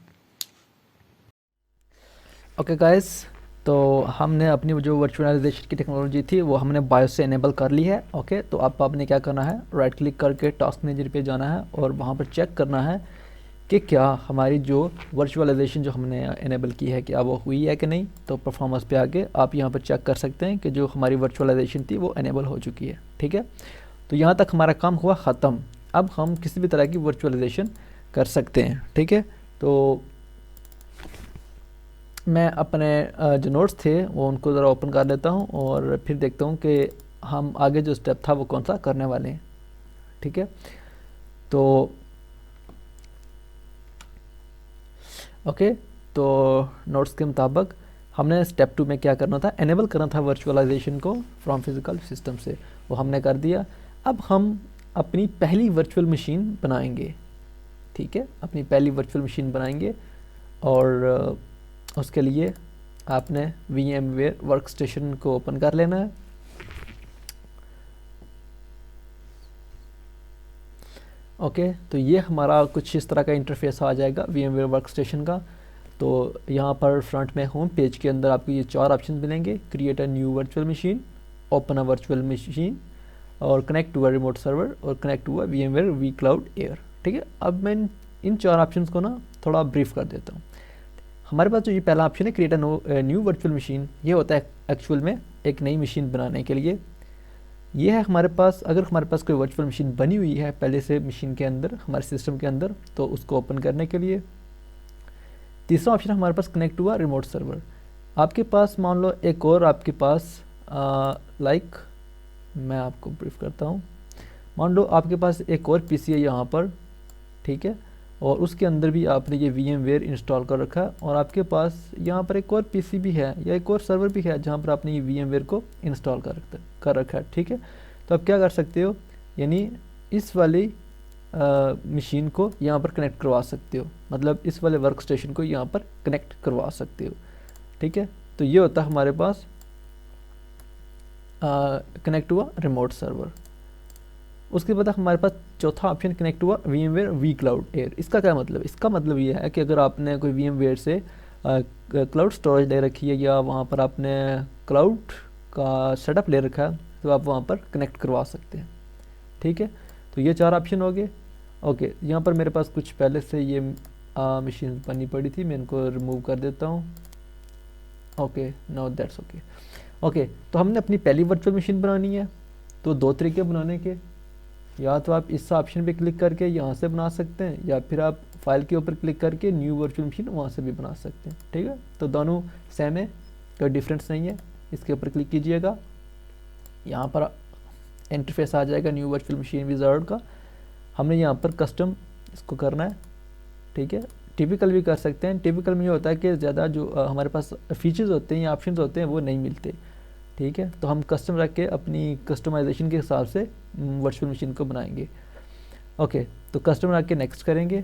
ओके गाइस, तो हमने अपनी जो वर्चुअलाइजेशन की टेक्नोलॉजी थी वो हमने बायोस से इनेबल कर ली है। ओके, तो अब आपने क्या करना है, राइट क्लिक करके टास्क मैनेजर पे जाना है और वहाँ पर चेक करना है कि क्या हमारी जो वर्चुअलाइजेशन जो हमने इनेबल की है क्या वो हुई है कि नहीं। तो परफॉर्मेंस पे आके आप यहाँ पर चेक कर सकते हैं कि जो हमारी वर्चुअलाइजेशन थी वो इनेबल हो चुकी है। ठीक है, तो यहाँ तक हमारा काम हुआ ख़त्म। अब हम किसी भी तरह की वर्चुअलाइजेशन कर सकते हैं। ठीक है, तो मैं अपने जो नोट्स थे वो उनको ज़रा ओपन कर लेता हूँ और फिर देखता हूँ कि हम आगे जो स्टेप था वो कौन सा करने वाले हैं। ठीक है, तो ओके, तो नोट्स के मुताबिक हमने स्टेप 2 में क्या करना था, एनेबल करना था वर्चुअलाइजेशन को फ्रॉम फिज़िकल सिस्टम से, वो हमने कर दिया। अब हम अपनी पहली वर्चुअल मशीन बनाएंगे। ठीक है, अपनी पहली वर्चुअल मशीन बनाएंगे और उसके लिए आपने VMware वर्कस्टेशन को ओपन कर लेना है। ओके, तो ये हमारा कुछ इस तरह का इंटरफेस आ जाएगा VMware वर्कस्टेशन का। तो यहाँ पर फ्रंट में होम पेज के अंदर आपको ये 4 ऑप्शन मिलेंगे, create a new virtual machine, open a virtual machine और connect to a remote server और connect to a VMware vCloud Air। ठीक है, अब मैं इन 4 ऑप्शंस को ना थोड़ा ब्रीफ कर देता हूँ। हमारे पास जो ये पहला ऑप्शन है create a new virtual machine, ये होता है एक्चुअल में एक नई मशीन बनाने के लिए। ये है हमारे पास, अगर हमारे पास कोई वर्चुअल मशीन बनी हुई है पहले से मशीन के अंदर, हमारे सिस्टम के अंदर, तो उसको ओपन करने के लिए। तीसरा ऑप्शन है हमारे पास कनेक्ट हुआ रिमोट सर्वर। आपके पास मान लो एक और आपके पास लाइक मैं आपको ब्रीफ करता हूँ, मान लो आपके पास एक और PC है यहाँ पर। ठीक है, और उसके अंदर भी आपने ये VMware इंस्टॉल कर रखा है और आपके पास यहाँ पर एक और PC भी है या एक और सर्वर भी है जहाँ पर आपने ये VMware को इंस्टॉल कर रखा है। ठीक है, तो आप क्या कर सकते हो, यानी इस वाली मशीन को यहाँ पर कनेक्ट करवा सकते हो, मतलब इस वाले वर्क स्टेशन को यहाँ पर कनेक्ट करवा सकते हो। ठीक है, तो ये होता है हमारे पास कनेक्ट हुआ रिमोट सर्वर। उसके बाद हमारे पास चौथा ऑप्शन कनेक्ट हुआ VMware vCloud Air। इसका क्या मतलब, इसका मतलब ये है कि अगर आपने कोई VMware से क्लाउड स्टोरेज ले रखी है या वहाँ पर आपने क्लाउड का सेटअप ले रखा है तो आप वहाँ पर कनेक्ट करवा सकते हैं। ठीक है, तो ये 4 ऑप्शन हो गए। ओके, यहाँ पर मेरे पास कुछ पहले से ये मशीन बनी पड़ी थी, मैं इनको रिमूव कर देता हूँ। Okay, now that's okay. Okay, तो हमने अपनी पहली वर्चुअल मशीन बनानी है, तो 2 तरीके बनाने के, या तो आप इस ऑप्शन पे क्लिक करके यहाँ से बना सकते हैं या फिर आप फाइल के ऊपर क्लिक करके न्यू वर्चुअल मशीन वहाँ से भी बना सकते हैं। ठीक है, तो दोनों सेम है, कोई डिफरेंस नहीं है। इसके ऊपर क्लिक कीजिएगा, यहाँ पर इंटरफेस आ जाएगा न्यू वर्चुअल मशीन विजार्ड का। हमने यहाँ पर कस्टम इसको करना है। ठीक है, टिपिकल भी कर सकते हैं। टिपिकल में ये होता है कि ज़्यादा जो हमारे पास फीचर्स होते हैं या ऑप्शन होते हैं वो नहीं मिलते। ठीक है, तो हम कस्टम रख के अपनी कस्टमाइजेशन के हिसाब से वर्चुअल मशीन को बनाएंगे। ओके, तो कस्टम रख के नेक्स्ट करेंगे।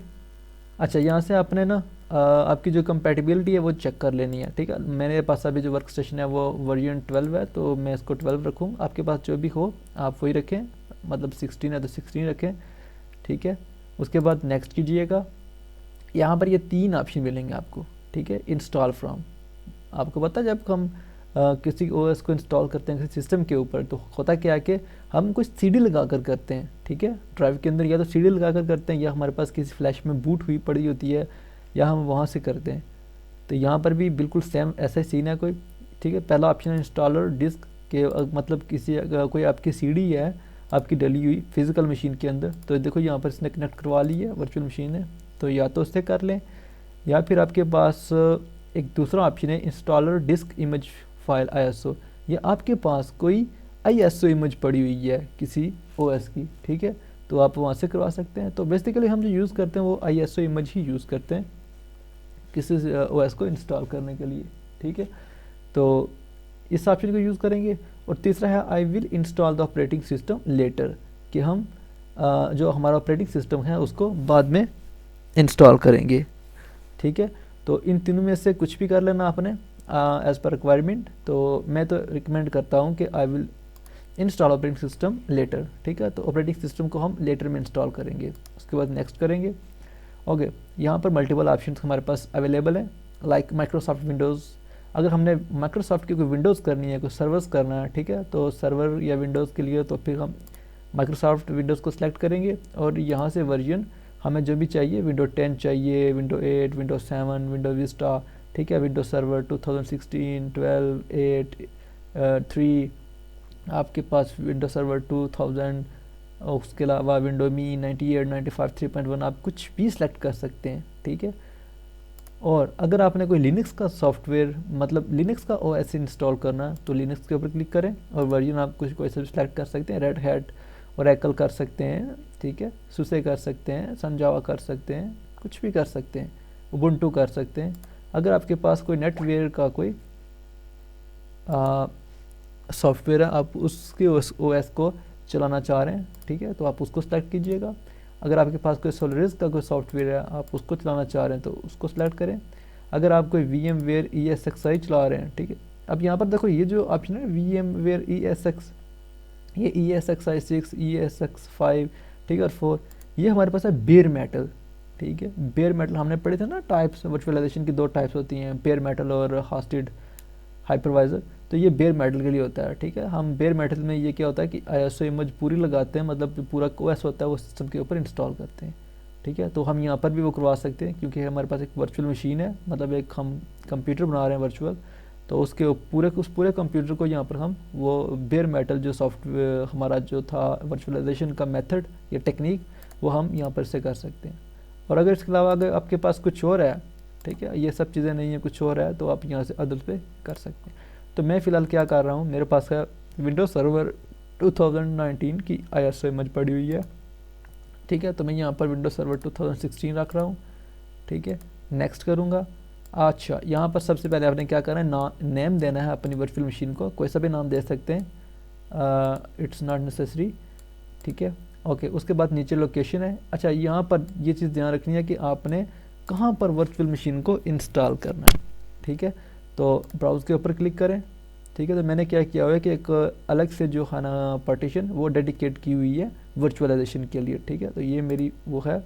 अच्छा, यहाँ से आपने ना आपकी जो कंपैटिबिलिटी है वो चेक कर लेनी है। ठीक है, मेरे पास अभी जो वर्क स्टेशन है वो वर्जन 12 है तो मैं इसको 12 रखूँ। आपके पास जो भी हो आप वही रखें, मतलब 16 है तो 16 रखें। ठीक है, उसके बाद नेक्स्ट कीजिएगा। यहाँ पर ये 3 ऑप्शन मिलेंगे आपको। ठीक है, इंस्टॉल फ्रॉम, आपको पता है जब हम किसी OS को इंस्टॉल करते हैं किसी सिस्टम के ऊपर तो होता क्या है कि हम कुछ CD लगा कर करते हैं। ठीक है, ड्राइव के अंदर या तो CD लगा कर करते हैं या हमारे पास किसी फ्लैश में बूट हुई पड़ी होती है या हम वहाँ से करते हैं। तो यहाँ पर भी बिल्कुल सेम ऐसा ही सीन है कोई। ठीक है। पहला ऑप्शन है इंस्टॉलर डिस्क के, मतलब किसी कोई आपकी सीडी है आपकी डली हुई फिजिकल मशीन के अंदर, तो देखो यहाँ पर इसने कनेक्ट करवा ली है, वर्चुअल मशीन है, तो या तो उससे कर लें, या फिर आपके पास एक दूसरा ऑप्शन है installer disc image file ISO। या आपके पास कोई ISO इमेज पड़ी हुई है किसी OS की, ठीक है, तो आप वहाँ से करवा सकते हैं। तो बेसिकली हम जो यूज़ करते हैं वो ISO इमेज ही यूज़ करते हैं किसी OS को इंस्टॉल करने के लिए, ठीक है। तो इस ऑप्शन को यूज़ करेंगे। और तीसरा है I will install the operating system later, कि हम जो हमारा ऑपरेटिंग सिस्टम है उसको बाद में इंस्टॉल करेंगे, ठीक है। तो इन तीनों में से कुछ भी कर लेना आपने एज़ पर रिक्वायरमेंट। तो मैं तो रिकमेंड करता हूँ कि I will install operating system later, ठीक है। तो ऑपरेटिंग सिस्टम को हम लेटर में इंस्टॉल करेंगे, उसके बाद नेक्स्ट करेंगे। ओके, यहाँ पर मल्टीपल ऑप्शंस हमारे पास अवेलेबल हैं, लाइक माइक्रोसॉफ्ट विंडोज़। अगर हमने माइक्रोसॉफ्ट की कोई विंडोज़ करनी है, कोई सर्वर्स करना है, ठीक है, तो सर्वर या विंडोज़ के लिए तो फिर हम माइक्रोसॉफ्ट विंडोज़ को सिलेक्ट करेंगे और यहाँ से वर्जन हमें जो भी चाहिए, विंडो 10 चाहिए, विंडो 8, विंडो 7, विंडो विस्टा, ठीक है, विंडो सर्वर 2016, 12, 8, 3, आपके पास विंडो सर्वर 2000, उसके अलावा विंडो मी 98, 95, 3.1, आप कुछ भी सिलेक्ट कर सकते हैं, ठीक है। और अगर आपने कोई लिनक्स का सॉफ्टवेयर, मतलब लिनक्स का OS इंस्टॉल करना है, तो लिनक्स के ऊपर क्लिक करें और वर्जन आप कुछ कोई सा सिलेक्ट कर सकते हैं, रेड हैट और एकल कर सकते हैं, ठीक है, सुसे कर सकते हैं, सनजावा कर सकते हैं, कुछ भी कर सकते हैं, उबुंटू कर सकते हैं। अगर आपके पास कोई नेटवेयर का कोई सॉफ्टवेयर है, आप उसके OS को चलाना चाह रहे हैं, ठीक है, तो आप उसको सिलेक्ट कीजिएगा। अगर आपके पास कोई सोलरिस का कोई सॉफ्टवेयर है, आप उसको चलाना चाह रहे हैं, तो उसको सिलेक्ट करें। अगर आप कोई VMware ESXi चला रहे हैं, ठीक है, अब यहाँ पर देखो ये जो ऑप्शन है VMware ESX, ये ESXi 6, ESX5, ठीक है, और 4, ये हमारे पास है बेयर मेटल, ठीक है। बेयर मेटल हमने पढ़े थे ना, टाइप्स वर्चुअलाइजेशन की 2 टाइप्स होती हैं, बेयर मेटल और होस्टेड हाइपरवाइजर। तो ये बेयर मेटल के लिए होता है, ठीक है। हम बेयर मेटल में ये क्या होता है कि ISO इमेज पूरी लगाते हैं, मतलब जो पूरा OS होता है वो सिस्टम के ऊपर इंस्टॉल करते हैं, ठीक है। तो हम यहाँ पर भी वो करवा सकते हैं, क्योंकि हमारे पास एक वर्चुअल मशीन है, मतलब एक हम कंप्यूटर बना रहे हैं वर्चुअल, तो उसके उस पूरे कंप्यूटर को यहाँ पर हम वो बेयर मेटल जो सॉफ्टवेयर हमारा जो था वर्चुअलाइजेशन का मेथड या टेक्निक, वो हम यहाँ पर से कर सकते हैं। और अगर इसके अलावा अगर आपके पास कुछ और है, ठीक है, ये सब चीज़ें नहीं है, कुछ और है, तो आप यहाँ से अदर पे कर सकते हैं। तो मैं फ़िलहाल क्या कर रहा हूँ, मेरे पास है विंडोज सर्वर 2019 की ISO इमेज पड़ी हुई है, ठीक है। तो मैं यहाँ पर विंडोज सर्वर 2016 रख रहा हूँ, ठीक है, नेक्स्ट करूँगा। अच्छा, यहाँ पर सबसे पहले आपने क्या करना है, नेम देना है अपनी वर्चुअल मशीन को, कोई सा भी नाम दे सकते हैं, इट्स नॉट नेसेसरी, ठीक है। ओके, उसके बाद नीचे लोकेशन है। अच्छा, यहाँ पर ये चीज़ ध्यान रखनी है कि आपने कहाँ पर वर्चुअल मशीन को इंस्टॉल करना है, ठीक है। तो ब्राउज़ के ऊपर क्लिक करें, ठीक है। तो मैंने क्या किया हुआ है कि एक अलग से जो है ना पार्टीशन वो डेडिकेट की हुई है वर्चुअलाइजेशन के लिए, ठीक है। तो ये मेरी वो है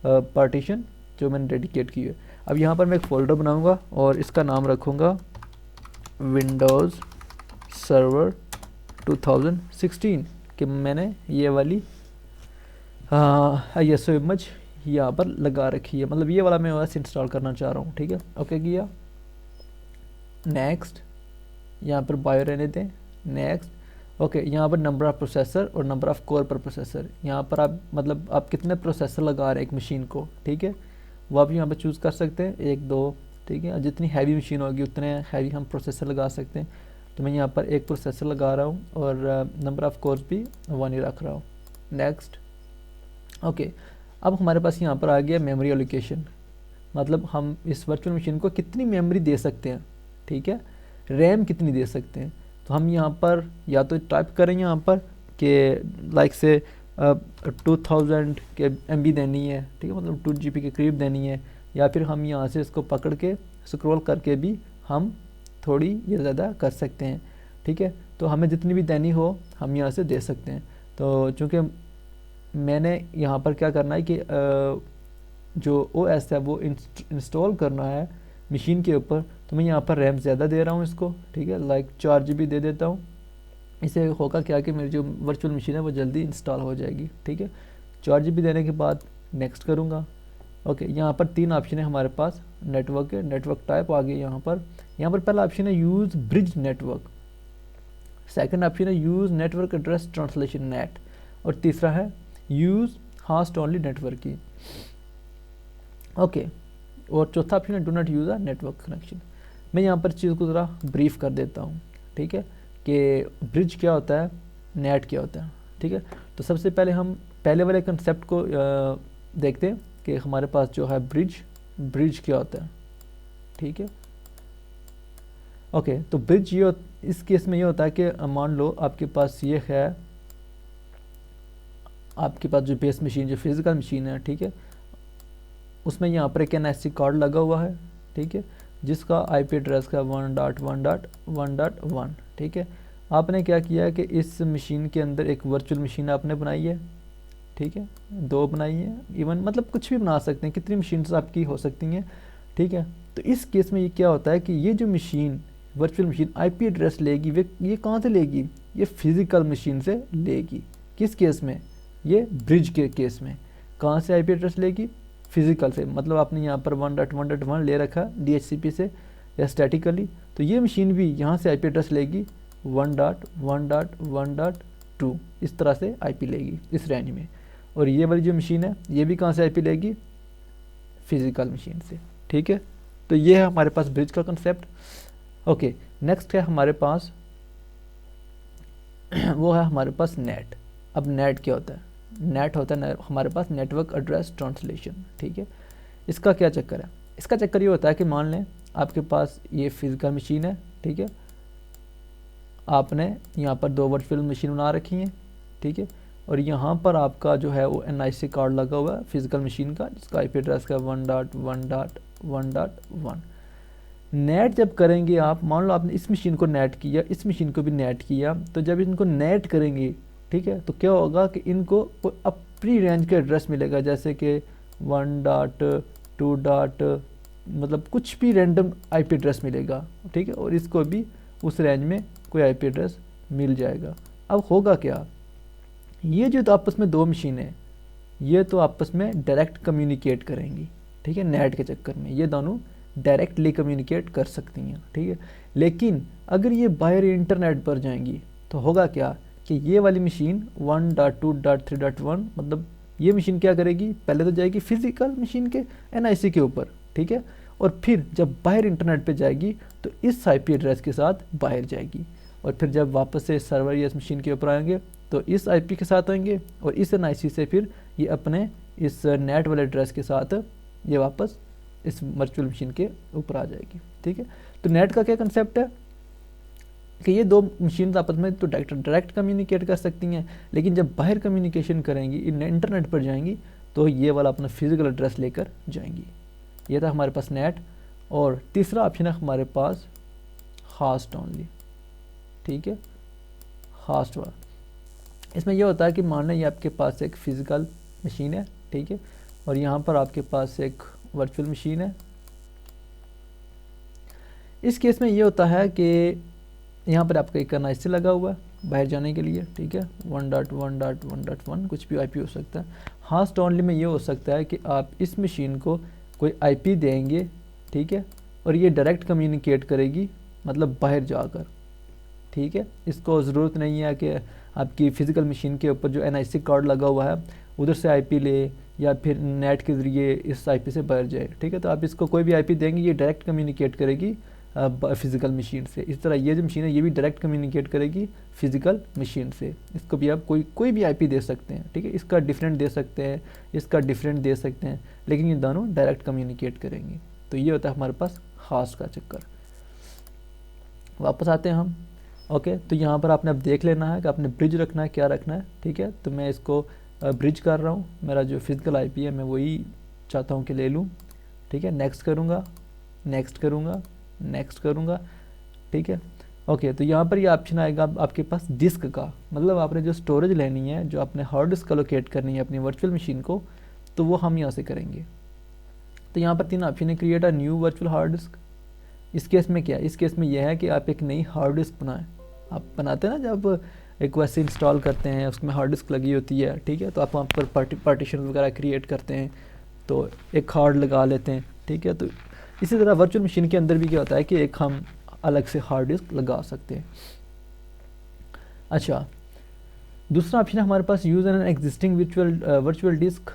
पार्टीशन जो मैंने डेडिकेट की है। अब यहाँ पर मैं एक फ़ोल्डर बनाऊँगा और इसका नाम रखूँगा विंडोज़ सर्वर 2016, कि मैंने ये वाली ISO इमेज यहाँ पर लगा रखी है, मतलब ये वाला मैं OS इंस्टॉल करना चाह रहा हूँ, ठीक है। ओके किया, नेक्स्ट, यहाँ पर बायो रहने दें, नेक्स्ट। ओके, यहाँ पर नंबर ऑफ़ प्रोसेसर और नंबर ऑफ़ कोर पर प्रोसेसर, यहाँ पर आप मतलब आप कितने प्रोसेसर लगा रहे हैं एक मशीन को, ठीक है, वो आप यहाँ पर चूज़ कर सकते हैं, 1, 2, ठीक है। जितनी हैवी मशीन होगी उतने हैवी हम प्रोसेसर लगा सकते हैं। तो मैं यहाँ पर 1 प्रोसेसर लगा रहा हूँ और नंबर ऑफ़ कोर्स भी 1 ही रख रहा हूँ, नेक्स्ट। ओके, अब हमारे पास यहाँ पर आ गया मेमोरी एलोकेशन, मतलब हम इस वर्चुअल मशीन को कितनी मेमोरी दे सकते हैं, ठीक है, रैम कितनी दे सकते हैं। तो हम यहाँ पर या तो टाइप करें यहाँ पर कि लाइक से 2000 के MB देनी है, ठीक है, मतलब 2 GB के करीब देनी है, या फिर हम यहाँ से इसको पकड़ के स्क्रॉल करके भी हम थोड़ी या ज़्यादा कर सकते हैं, ठीक है। तो हमें जितनी भी देनी हो हम यहाँ से दे सकते हैं। तो चूँकि मैंने यहाँ पर क्या करना है कि जो OS है वो इंस्टॉल करना है मशीन के ऊपर, तो मैं यहाँ पर रैम ज़्यादा दे रहा हूँ इसको, ठीक है, लाइक 4 GB दे देता हूँ। इससे होगा क्या कि मेरी जो वर्चुअल मशीन है वो जल्दी इंस्टॉल हो जाएगी, ठीक है। 4 GB देने के बाद नेक्स्ट करूँगा। ओके, यहाँ पर 3 ऑप्शन है हमारे पास, नेटवर्क है, नेटवर्क टाइप आ गया यहाँ पर, यहाँ पर पहला ऑप्शन है use bridge network, second option है use network address translation NAT, और तीसरा है यूज़ होस्ट ओनली नेटवर्क की। ओके, और चौथा ऑप्शन है do not use a network connection. मैं यहाँ पर चीज़ को ज़रा ब्रीफ कर देता हूँ, ठीक है, कि ब्रिज क्या होता है, नेट क्या होता है, ठीक है। तो सबसे पहले हम पहले वाले कंसेप्ट को देखते हैं कि हमारे पास जो है ब्रिज क्या होता है, ठीक है। ओके, तो ब्रिज ये इस केस में ये होता है कि मान लो आपके पास ये है, आपके पास जो बेस मशीन जो फिजिकल मशीन है, ठीक है, उसमें यहाँ पर एक एनआईसी कार्ड लगा हुआ है, ठीक है, जिसका आईपी एड्रेस का 1.1.1.1, ठीक है। आपने क्या किया कि इस मशीन के अंदर एक वर्चुअल मशीन आपने बनाई है, ठीक है, 2 बनाई है, इवन मतलब कुछ भी बना सकते हैं, कितनी मशीन्स आपकी हो सकती हैं, ठीक है। तो इस केस में ये क्या होता है कि ये जो machine virtual machine IP address लेगी, वे ये कहाँ से लेगी, ये फिजिकल मशीन से लेगी। किस केस में, ये ब्रिज के केस में। कहाँ से आईपी एड्रेस लेगी, फिजिकल से, मतलब आपने यहाँ पर 1.1.1 ले रखा DHCP से या स्टैटिकली, तो ये मशीन भी यहाँ से आईपी एड्रेस लेगी 1.1.1.2, इस तरह से आईपी लेगी इस रेंज में। और ये वाली जो मशीन है ये भी कहाँ से आईपी लेगी, फिजिकल मशीन से, ठीक है। तो ये है हमारे पास ब्रिज का कंसेप्ट। ओके, नेक्स्ट है हमारे पास वो है हमारे पास नेट। अब नेट क्या होता है, नेट होता है हमारे पास नेटवर्क एड्रेस ट्रांसलेशन, ठीक है। इसका क्या चक्कर है, इसका चक्कर ये होता है कि मान लें आपके पास ये फिजिकल मशीन है, ठीक है, आपने यहाँ पर 2 वर्चुअल मशीन बना रखी हैं, ठीक है, और यहाँ पर आपका जो है वो एनआईसी कार्ड लगा हुआ है फिजिकल मशीन का, जिसका आईपी एड्रेस का 1.1.1.1। नेट जब करेंगे आप, मान लो आपने इस मशीन को नेट किया, इस मशीन को भी नेट किया, तो जब इनको नेट करेंगे, ठीक है, तो क्या होगा कि इनको अपनी रेंज का एड्रेस मिलेगा, जैसे कि 1.2. मतलब कुछ भी रैंडम आईपी एड्रेस मिलेगा, ठीक है, और इसको भी उस रेंज में कोई आईपी एड्रेस मिल जाएगा। अब होगा क्या, ये जो तो आपस में 2 मशीनें, ये तो आपस में डायरेक्ट कम्युनिकेट करेंगी, ठीक है, नेट के चक्कर में ये दोनों डायरेक्टली कम्युनिकेट कर सकती हैं, ठीक है। लेकिन अगर ये बाहर इंटरनेट पर जाएंगी तो होगा क्या कि ये वाली मशीन 1.2.3.1, मतलब ये मशीन क्या करेगी, पहले तो जाएगी फिजिकल मशीन के एनआईसी के ऊपर, ठीक है, और फिर जब बाहर इंटरनेट पे जाएगी तो इस आईपी एड्रेस के साथ बाहर जाएगी, और फिर जब वापस से सर्वर या इस मशीन के ऊपर आएंगे तो इस आईपी के साथ आएंगे, और इस एनआईसी से फिर ये अपने इस नेट वाले एड्रेस के साथ ये वापस इस वर्चुअल मशीन के ऊपर आ जाएगी, ठीक है। तो नेट का क्या कंसेप्ट है कि ये 2 मशीन आपस में तो डायरेक्ट कम्युनिकेट कर सकती हैं, लेकिन जब बाहर कम्युनिकेशन करेंगी, इंटरनेट पर जाएंगी, तो ये वाला अपना फिजिकल एड्रेस लेकर जाएंगी। ये था हमारे पास नेट। और तीसरा ऑप्शन है हमारे पास होस्ट ओनली, ठीक है, होस्ट वाला। इसमें यह होता है कि मान लें ये आपके पास एक फिजिकल मशीन है, ठीक है, और यहाँ पर आपके पास एक वर्चुअल मशीन है। इस केस में ये होता है कि यहाँ पर आपका एक एनआईसी लगा हुआ है बाहर जाने के लिए, ठीक है, 1.1.1.1 कुछ भी आईपी हो सकता है। होस्ट ओनली में ये हो सकता है कि आप इस मशीन को कोई आईपी देंगे, ठीक है, और ये डायरेक्ट कम्युनिकेट करेगी, मतलब बाहर जाकर, ठीक है। इसको ज़रूरत नहीं है कि आपकी फ़िज़िकल मशीन के ऊपर जो एनआईसी कार्ड लगा हुआ है उधर से आईपी ले या फिर नेट के ज़रिए इस आईपी से बाहर जाए, ठीक है। तो आप इसको कोई भी आईपी देंगे, ये डायरेक्ट कम्युनिकेट करेगी फिज़िकल मशीन से। इस तरह ये जो मशीन है ये भी डायरेक्ट कम्युनिकेट करेगी फिज़िकल मशीन से। इसको भी आप कोई भी आईपी दे सकते हैं, ठीक है, इसका डिफरेंट दे सकते हैं, इसका डिफरेंट दे सकते हैं, लेकिन ये दोनों डायरेक्ट कम्युनिकेट करेंगी। तो ये होता है हमारे पास होस्ट का चक्कर। वापस आते हैं हम। ओके, तो यहाँ पर आपने अब देख लेना है कि आपने ब्रिज रखना है, क्या रखना है, ठीक है। तो मैं इसको ब्रिज कर रहा हूँ, मेरा जो फिज़िकल आईपी है मैं वही चाहता हूँ कि ले लूँ, ठीक है। नेक्स्ट करूँगा, नेक्स्ट करूँगा, नेक्स्ट करूँगा, ठीक है। ओके, तो यहाँ पर ये ऑप्शन आएगा आपके पास डिस्क का, मतलब आपने जो स्टोरेज लेनी है, जो आपने हार्ड डिस्क लोकेट करनी है अपनी वर्चुअल मशीन को, तो वो हम यहाँ से करेंगे। तो यहाँ पर 3 ऑप्शन है, create a new virtual hard disk. इस केस में क्या है, इस केस में यह है कि आप एक नई हार्ड डिस्क बनाएं। आप बनाते हैं ना, जब एक वैसे इंस्टॉल करते हैं उसमें हार्ड डिस्क लगी होती है, ठीक है, तो आप वहाँ पर पार्टीशन वगैरह क्रिएट करते हैं, तो एक हार्ड लगा लेते हैं, ठीक है। तो इसी तरह वर्चुअल मशीन के अंदर भी क्या होता है कि एक हम अलग से हार्ड डिस्क लगा सकते हैं। अच्छा, दूसरा ऑप्शन है हमारे पास use an existing virtual disk.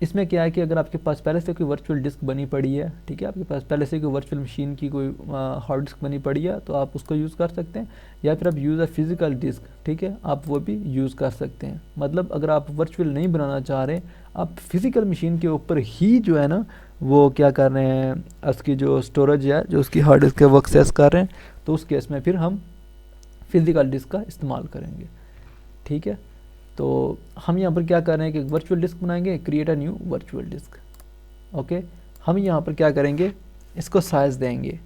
इसमें क्या है कि अगर आपके पास पहले से कोई वर्चुअल डिस्क बनी पड़ी है, ठीक है, आपके पास पहले से कोई वर्चुअल मशीन की कोई हार्ड डिस्क बनी पड़ी है, तो आप उसको यूज़ कर सकते हैं। या फिर आप यूज़ अ फिज़िकल डिस्क, ठीक है, आप वो भी यूज़ कर सकते हैं। मतलब अगर आप वर्चुअल नहीं बनाना चाह रहे, आप फिज़िकल मशीन के ऊपर ही जो है ना वो क्या कर रहे हैं, उसकी जो स्टोरेज है, जो उसकी हार्ड डिस्क है वो एक्सेस कर रहे हैं, तो उस केस में फिर हम फिज़िकल डिस्क का इस्तेमाल करेंगे। ठीक है, तो हम यहाँ पर क्या कर रहे हैं कि वर्चुअल डिस्क बनाएंगे, create a new virtual disc. Okay, हम यहाँ पर क्या करेंगे, इसको साइज़ देंगे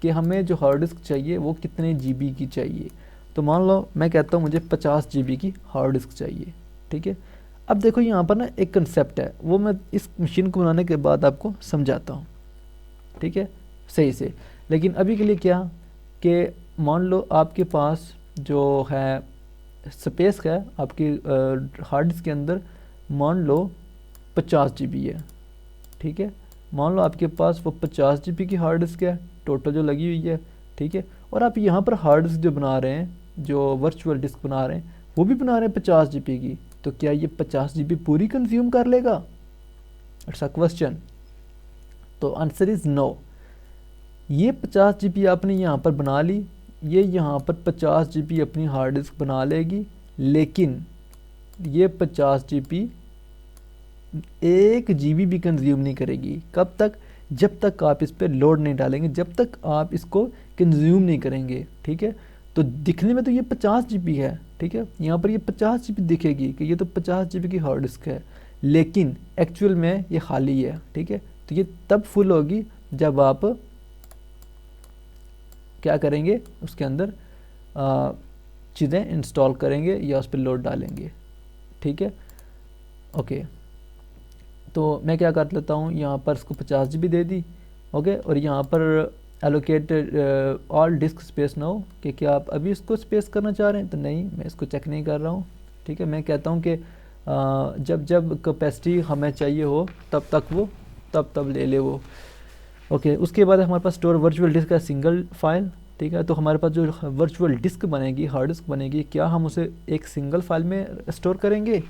कि हमें जो हार्ड डिस्क चाहिए वो कितने GB की चाहिए। तो मान लो मैं कहता हूँ मुझे 50 GB की हार्ड डिस्क चाहिए। ठीक है, अब देखो यहाँ पर ना एक कंसेप्ट है, वो मैं इस मशीन को बनाने के बाद आपको समझाता हूँ, ठीक है, सही से। लेकिन अभी के लिए क्या कि मान लो आपके पास जो है स्पेस है आपकी हार्ड डिस्क के अंदर, मान लो 50 GB है। ठीक है, मान लो आपके पास वो 50 GB की हार्ड डिस्क है टोटल जो लगी हुई है। ठीक है, और आप यहाँ पर हार्ड डिस्क जो बना रहे हैं, जो वर्चुअल डिस्क बना रहे हैं, वो भी बना रहे हैं 50 GB की, तो क्या ये 50 GB पूरी कंज्यूम कर लेगा? It's a question. तो आंसर इज़ नो। ये 50 GB आपने यहाँ पर बना ली, ये यहाँ पर 50 GB अपनी हार्ड डिस्क बना लेगी, लेकिन ये 50 GB 1 GB भी कंज्यूम नहीं करेगी। कब तक? जब तक आप इस पर लोड नहीं डालेंगे, जब तक आप इसको कंज्यूम नहीं करेंगे। ठीक है, तो दिखने में तो ये 50 GB है, ठीक है, यहाँ पर ये 50 GB दिखेगी कि ये तो 50 GB की हार्ड डिस्क है, लेकिन एक्चुअल में ये खाली है। ठीक है, तो ये तब फुल होगी जब आप क्या करेंगे, उसके अंदर चीज़ें इंस्टॉल करेंगे या उस पर लोड डालेंगे। ठीक है, ओके, तो मैं क्या कर लेता हूँ, यहाँ पर इसको 50 GB दे दी। ओके, और यहाँ पर allocate all disc space now, कि क्या आप अभी इसको स्पेस करना चाह रहे हैं? तो नहीं, मैं इसको चेक नहीं कर रहा हूँ। ठीक है, मैं कहता हूँ कि जब जब कैपेसिटी हमें चाहिए हो तब तक वो तब ले ले वो। ओके, उसके बाद हमारे पास स्टोर वर्चुअल डिस्क का सिंगल फाइल। ठीक है, तो हमारे पास जो वर्चुअल डिस्क बनेगी, हार्ड डिस्क बनेगी, क्या हम उसे एक सिंगल फाइल में स्टोर करेंगे?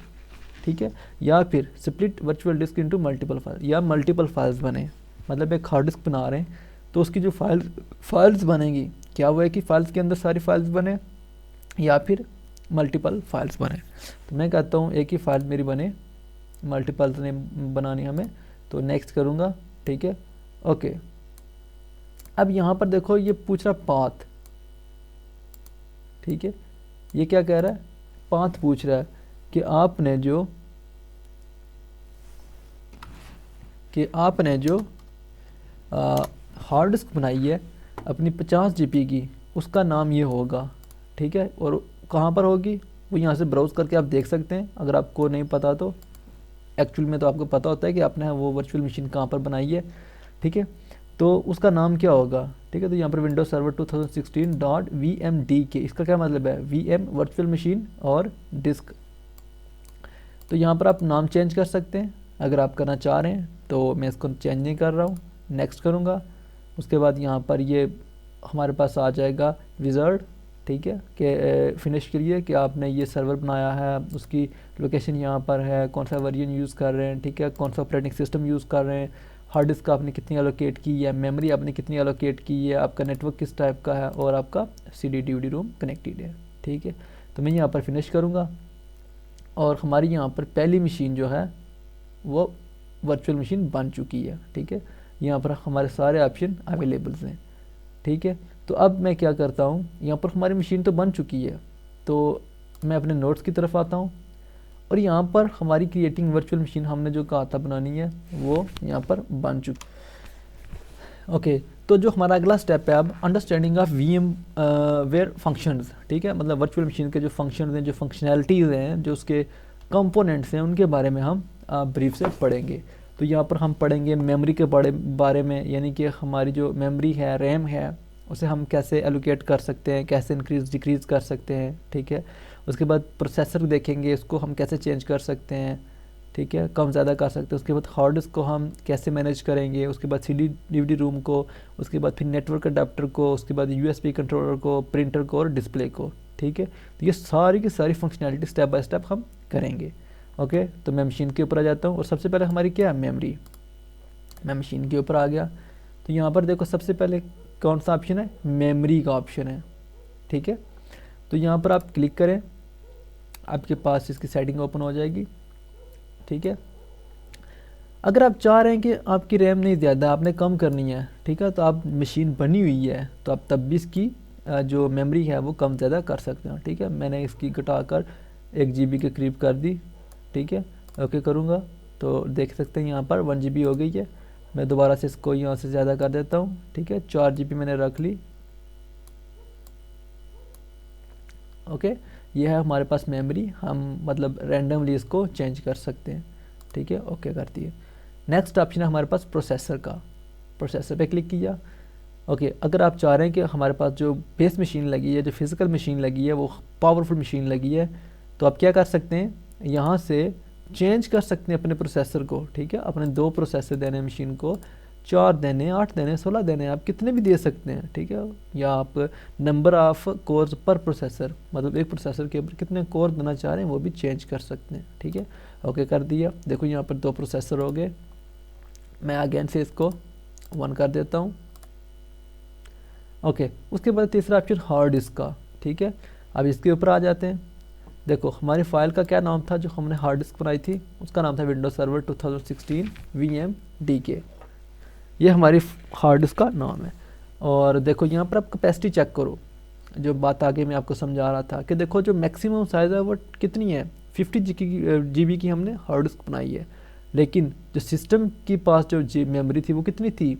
ठीक है, या फिर split virtual disc into multiple file, या मल्टीपल फाइल्स बने। मतलब एक हार्ड डिस्क बना रहे हैं तो उसकी जो फाइल्स बनेगी, क्या वो है कि फाइल्स के अंदर सारी फाइल्स बने या फिर मल्टीपल फाइल्स बने? तो मैं कहता हूँ एक ही फाइल मेरी बने, मल्टीपल्स नहीं बनानी हमें। तो नेक्स्ट करूँगा। ठीक है, ओके, अब यहाँ पर देखो ये पूछ रहा पाथ। ठीक है, ये क्या कह रहा है, पाथ पूछ रहा है कि आपने जो हार्ड डिस्क बनाई है अपनी 50 GB की, उसका नाम ये होगा। ठीक है, और कहाँ पर होगी वो यहाँ से ब्राउज़ करके आप देख सकते हैं, अगर आपको नहीं पता तो। एक्चुअल में तो आपको पता होता है कि आपने वो वर्चुअल मशीन कहाँ पर बनाई है। ठीक है, तो उसका नाम क्या होगा? ठीक है, तो यहाँ पर विंडोज सर्वर 2016.vmdk, इसका क्या मतलब है? VM वर्चुअल मशीन और डिस्क। तो यहाँ पर आप नाम चेंज कर सकते हैं अगर आप करना चाह रहे हैं, तो मैं इसको चेंज नहीं कर रहा हूँ, नेक्स्ट करूँगा। उसके बाद यहाँ पर ये हमारे पास आ जाएगा विज़ार्ड। ठीक है, कि फिनिश के लिए कि आपने ये सर्वर बनाया है, उसकी लोकेशन यहाँ पर है, कौन सा वर्जन यूज़ कर रहे हैं, ठीक है, कौन सा ऑपरेटिंग सिस्टम यूज़ कर रहे हैं, हार्ड डिस्क आपने कितनी एलोकेट की है, मेमोरी आपने कितनी एलोकेट की है, आपका नेटवर्क किस टाइप का है, और आपका CD DVD रोम कनेक्टेड है। ठीक है, तो मैं यहाँ पर फिनिश करूँगा और हमारी यहाँ पर पहली मशीन जो है वो वर्चुअल मशीन बन चुकी है। ठीक है, यहाँ पर हमारे सारे ऑप्शन अवेलेबल्स हैं। ठीक है, तो अब मैं क्या करता हूँ, यहाँ पर हमारी मशीन तो बन चुकी है, तो मैं अपने नोट्स की तरफ आता हूँ और यहाँ पर हमारी क्रिएटिंग वर्चुअल मशीन हमने जो कहा था बनानी है वो यहाँ पर बन चुकी। ओके, तो जो हमारा अगला स्टेप है अब understanding of VM ware functions. ठीक है, मतलब वर्चुअल मशीन के जो फंक्शंस हैं, जो फंक्शनैलिटीज़ हैं, जो उसके कंपोनेंट्स हैं, उनके बारे में हम ब्रीफ से पढ़ेंगे। तो यहाँ पर हम पढ़ेंगे मेमोरी के बारे में, यानी कि हमारी जो मेमोरी है, रैम है, उसे हम कैसे एलोकेट कर सकते हैं, कैसे इंक्रीज़ डिक्रीज़ कर सकते हैं। ठीक है, उसके बाद प्रोसेसर देखेंगे, इसको हम कैसे चेंज कर सकते हैं। ठीक है, कम ज़्यादा कर सकते हैं। उसके बाद हार्ड डिस्क को हम कैसे मैनेज करेंगे, उसके बाद CD DVD रूम को, उसके बाद फिर नेटवर्क अडाप्टर को, उसके बाद USB कंट्रोलर को, प्रिंटर को और डिस्प्ले को। ठीक है, तो ये सारी की सारी फंक्शनैलिटी स्टेप बाय स्टेप हम करेंगे। ओके, तो मैं मशीन के ऊपर आ जाता हूँ और सबसे पहले हमारी क्या है, मेमोरी। मैं मशीन के ऊपर आ गया, तो यहाँ पर देखो सबसे पहले कौन सा ऑप्शन है, मेमोरी का ऑप्शन है। ठीक है, तो यहाँ पर आप क्लिक करें, आपके पास इसकी सेटिंग ओपन हो जाएगी। ठीक है, अगर आप चाह रहे हैं कि आपकी रैम नहीं ज़्यादा, आपने कम करनी है, ठीक है, तो आप मशीन बनी हुई है तो आप तब भी इसकी जो मेमोरी है वो कम ज़्यादा कर सकते हो। ठीक है, मैंने इसकी घटाकर 1 GB के करीब कर दी। ठीक है, ओके करूँगा तो देख सकते हैं यहाँ पर 1 GB हो गई है। मैं दोबारा से इसको यहाँ से ज़्यादा कर देता हूँ। ठीक है, 4 GB मैंने रख ली। ओके, ये है हमारे पास मेमोरी, हम मतलब रैंडमली इसको चेंज कर सकते हैं। ठीक है, ओके कर दिए। नेक्स्ट ऑप्शन है हमारे पास प्रोसेसर का। प्रोसेसर पे क्लिक किया। ओके, अगर आप चाह रहे हैं कि हमारे पास जो बेस मशीन लगी है, जो फिज़िकल मशीन लगी है, वो पावरफुल मशीन लगी है, तो आप क्या कर सकते हैं, यहाँ से चेंज कर सकते हैं अपने प्रोसेसर को। ठीक है, अपने 2 प्रोसेसर देने मशीन को, 4 देने, 8 देने, 16 देने, आप कितने भी दे सकते हैं। ठीक है, या आप नंबर ऑफ कोर्स पर प्रोसेसर, मतलब एक प्रोसेसर के ऊपर कितने कोर देना चाह रहे हैं वो भी चेंज कर सकते हैं। ठीक है, ओके कर दिया। देखो यहाँ पर 2 प्रोसेसर हो गए। मैं अगेन से इसको 1 कर देता हूँ। ओके, उसके बाद तीसरा ऑप्शन हार्ड डिस्क का। ठीक है, अब इसके ऊपर आ जाते हैं। देखो हमारी फाइल का क्या नाम था जो हमने हार्ड डिस्क बनाई थी, उसका नाम था विंडोज सर्वर 2016 VMDK। ये हमारी हार्ड डिस्क का नाम है। और देखो यहाँ पर आप कैपेसिटी चेक करो, जो बात आगे मैं आपको समझा रहा था कि देखो जो मैक्सिमम साइज़ है वो कितनी है, 50 GB की हमने हार्ड डिस्क बनाई है, लेकिन जो सिस्टम के पास जो मेमोरी थी वो कितनी थी,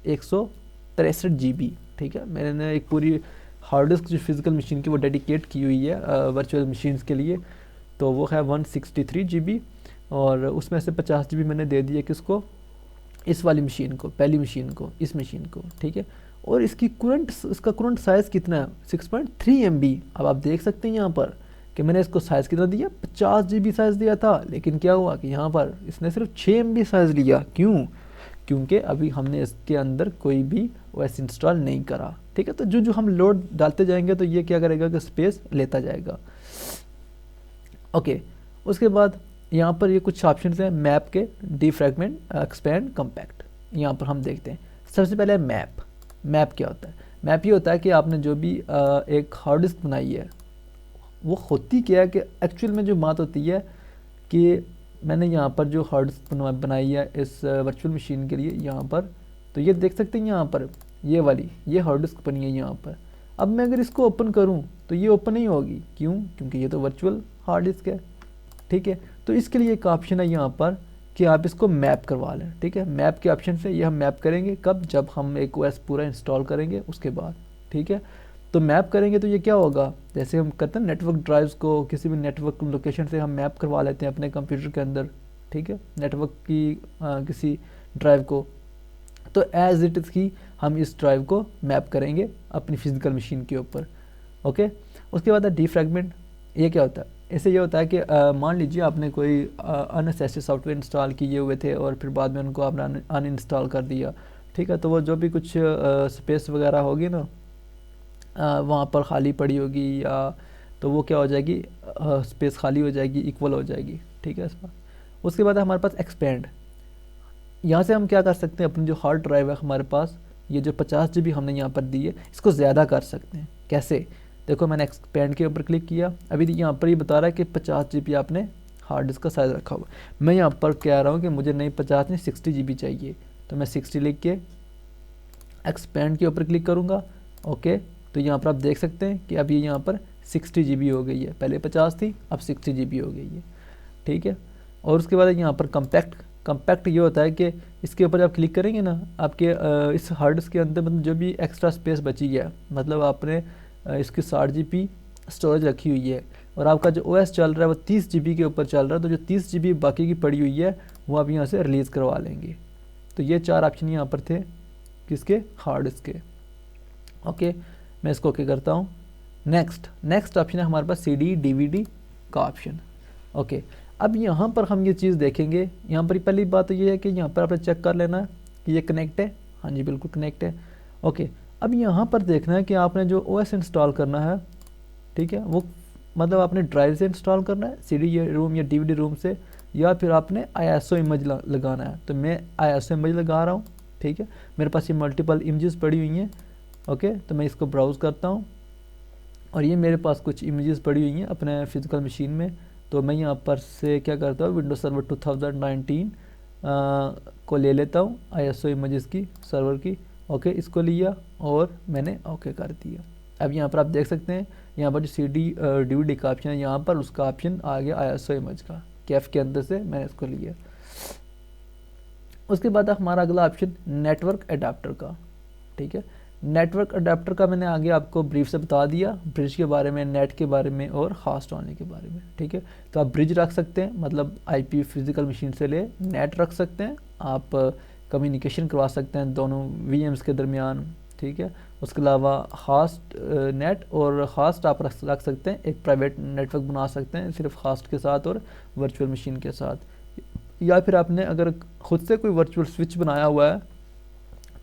163 GB। ठीक है, मैंने एक पूरी हार्ड डिस्क जो फिज़िकल मशीन की वो डेडिकेट की हुई है वर्चुअल मशीन्स के लिए, तो वो है 163 GB, और उसमें से 50 GB मैंने दे दिया किसको, इस वाली मशीन को, पहली मशीन को, इस मशीन को। ठीक है, और इसका करंट साइज़ कितना है, 6.3 MB। अब आप देख सकते हैं यहाँ पर कि मैंने इसको साइज़ कितना दिया, 50 GB साइज़ दिया था, लेकिन क्या हुआ कि यहाँ पर इसने सिर्फ 6 MB साइज़ लिया। क्यों, क्योंकि अभी हमने इसके अंदर कोई भी OS इंस्टॉल नहीं करा। ठीक है, तो जो हम लोड डालते जाएंगे तो ये क्या करेगा कि स्पेस लेता जाएगा। ओके, उसके बाद यहाँ पर ये कुछ ऑप्शन हैं मैप के, डिफ्रैगमेंट, एक्सपैंड, कम्पैक्ट। यहाँ पर हम देखते हैं सबसे पहले मैप। मैप क्या होता है, मैप ये होता है कि आपने जो भी एक हार्ड डिस्क बनाई है वो होती क्या है कि एक्चुअल में जो बात होती है कि मैंने यहाँ पर जो हार्ड डिस्क बनाई है इस वर्चुअल मशीन के लिए, यहाँ पर तो ये देख सकते हैं, यहाँ पर ये वाली ये हार्ड डिस्क बनी है यहाँ पर। अब मैं अगर इसको ओपन करूँ तो ये ओपन नहीं होगी। क्यों, क्योंकि ये तो वर्चुअल हार्ड डिस्क है। ठीक है, तो इसके लिए एक ऑप्शन है यहाँ पर कि आप इसको मैप करवा लें। ठीक है, मैप के ऑप्शन से ये हम मैप करेंगे कब, जब हम एक OS पूरा इंस्टॉल करेंगे उसके बाद। ठीक है, तो मैप करेंगे तो ये क्या होगा, जैसे हम करते हैं नेटवर्क ड्राइव्स को किसी भी नेटवर्क लोकेशन से हम मैप करवा लेते हैं अपने कंप्यूटर के अंदर। ठीक है, नेटवर्क की किसी ड्राइव को, तो एज इट इज़ की हम इस ड्राइव को मैप करेंगे अपनी फिजिकल मशीन के ऊपर। ओके, उसके बाद है डिफ्रैगमेंट। ये क्या होता है, इससे ये होता है कि मान लीजिए आपने कोई अननेसेसरी सॉफ्टवेयर इंस्टॉल किए हुए थे और फिर बाद में उनको आपने अनइंस्टॉल कर दिया। ठीक है, तो वो जो भी कुछ स्पेस वगैरह होगी ना वहाँ पर खाली पड़ी होगी, या तो वो क्या हो जाएगी, स्पेस खाली हो जाएगी, इक्वल हो जाएगी। ठीक है, इसमें उसके बाद हमारे पास एक्सपेंड। यहाँ से हम क्या कर सकते हैं, अपनी जो हार्ड ड्राइव है हमारे पास, ये जो 50 GB हमने यहाँ पर दी है, इसको ज़्यादा कर सकते हैं। कैसे, देखो मैंने एक्सपेंड के ऊपर क्लिक किया, अभी यहाँ पर ये बता रहा है कि 50 GB आपने हार्ड डिस्क का साइज़ रखा हुआ। मैं यहाँ पर कह रहा हूँ कि मुझे नहीं 50 नहीं 60 GB चाहिए, तो मैं 60 लिख के एक्सपेंड के ऊपर क्लिक करूँगा। ओके, तो यहाँ पर आप देख सकते हैं कि अब ये यहाँ पर 60 GB हो गई है, पहले 50 थी अब 60 GB हो गई है। ठीक है, और उसके बाद यहाँ पर कम्पैक्ट ये होता है कि इसके ऊपर आप क्लिक करेंगे ना, आपके इस हार्ड डिस्क के अंदर मतलब जो भी एक्स्ट्रा स्पेस बची है, मतलब आपने इसकी 60 GB स्टोरेज रखी हुई है और आपका जो OS चल रहा है वो 30 GB के ऊपर चल रहा है, तो जो 30 GB बाकी की पड़ी हुई है वो आप यहाँ से रिलीज़ करवा लेंगे। तो ये 4 ऑप्शन यहाँ पर थे किसके, हार्ड डिस्क के। ओके, मैं इसको ओके करता हूँ। नेक्स्ट ऑप्शन है हमारे पास CD DVD का ऑप्शन। ओके, अब यहाँ पर हम ये चीज़ देखेंगे, यहाँ पर पहली बात तो ये है कि यहाँ पर आपने चेक कर लेना है कि ये कनेक्ट है। हाँ जी बिल्कुल कनेक्ट है। ओके, अब यहाँ पर देखना है कि आपने जो ओएस इंस्टॉल करना है, ठीक है, वो मतलब आपने ड्राइव से इंस्टॉल करना है, सीडी रोम या डीवीडी रोम से, या फिर आपने आईएसओ इमेज लगाना है। तो मैं आईएसओ इमेज लगा रहा हूँ, ठीक है। मेरे पास ये मल्टीपल इमेजेस पड़ी हुई हैं। ओके, तो मैं इसको ब्राउज़ करता हूँ और ये मेरे पास कुछ इमेजेस पड़ी हुई हैं अपने फिजिकल मशीन में। तो मैं यहाँ पर से क्या करता हूँ, विंडोज सर्वर 2019 को ले लेता हूँ, आईएसओ इमेजेस की सर्वर की। ओके, इसको लिया और मैंने ओके कर दिया। अब यहाँ पर आप देख सकते हैं, यहाँ पर जो CD DVD का ऑप्शन है, यहाँ पर उसका ऑप्शन आ गया आईएसओ इमेज का, कैफ के अंदर से मैंने इसको लिया। उसके बाद हमारा अगला ऑप्शन नेटवर्क अडाप्टर का, ठीक है। नेटवर्क अडाप्टर का मैंने आगे आपको ब्रीफ से बता दिया, ब्रिज के बारे में, नेट के बारे में और होस्ट होने के बारे में, ठीक है। तो आप ब्रिज रख सकते हैं, मतलब IP फिजिकल मशीन से ले नेट रख सकते हैं, आप कम्युनिकेशन करवा सकते हैं दोनों VMs के दरमियान, ठीक है। उसके अलावा होस्ट नेट और होस्ट आप रख सकते हैं, एक प्राइवेट नेटवर्क बना सकते हैं सिर्फ होस्ट के साथ और वर्चुअल मशीन के साथ, या फिर आपने अगर खुद से कोई वर्चुअल स्विच बनाया हुआ है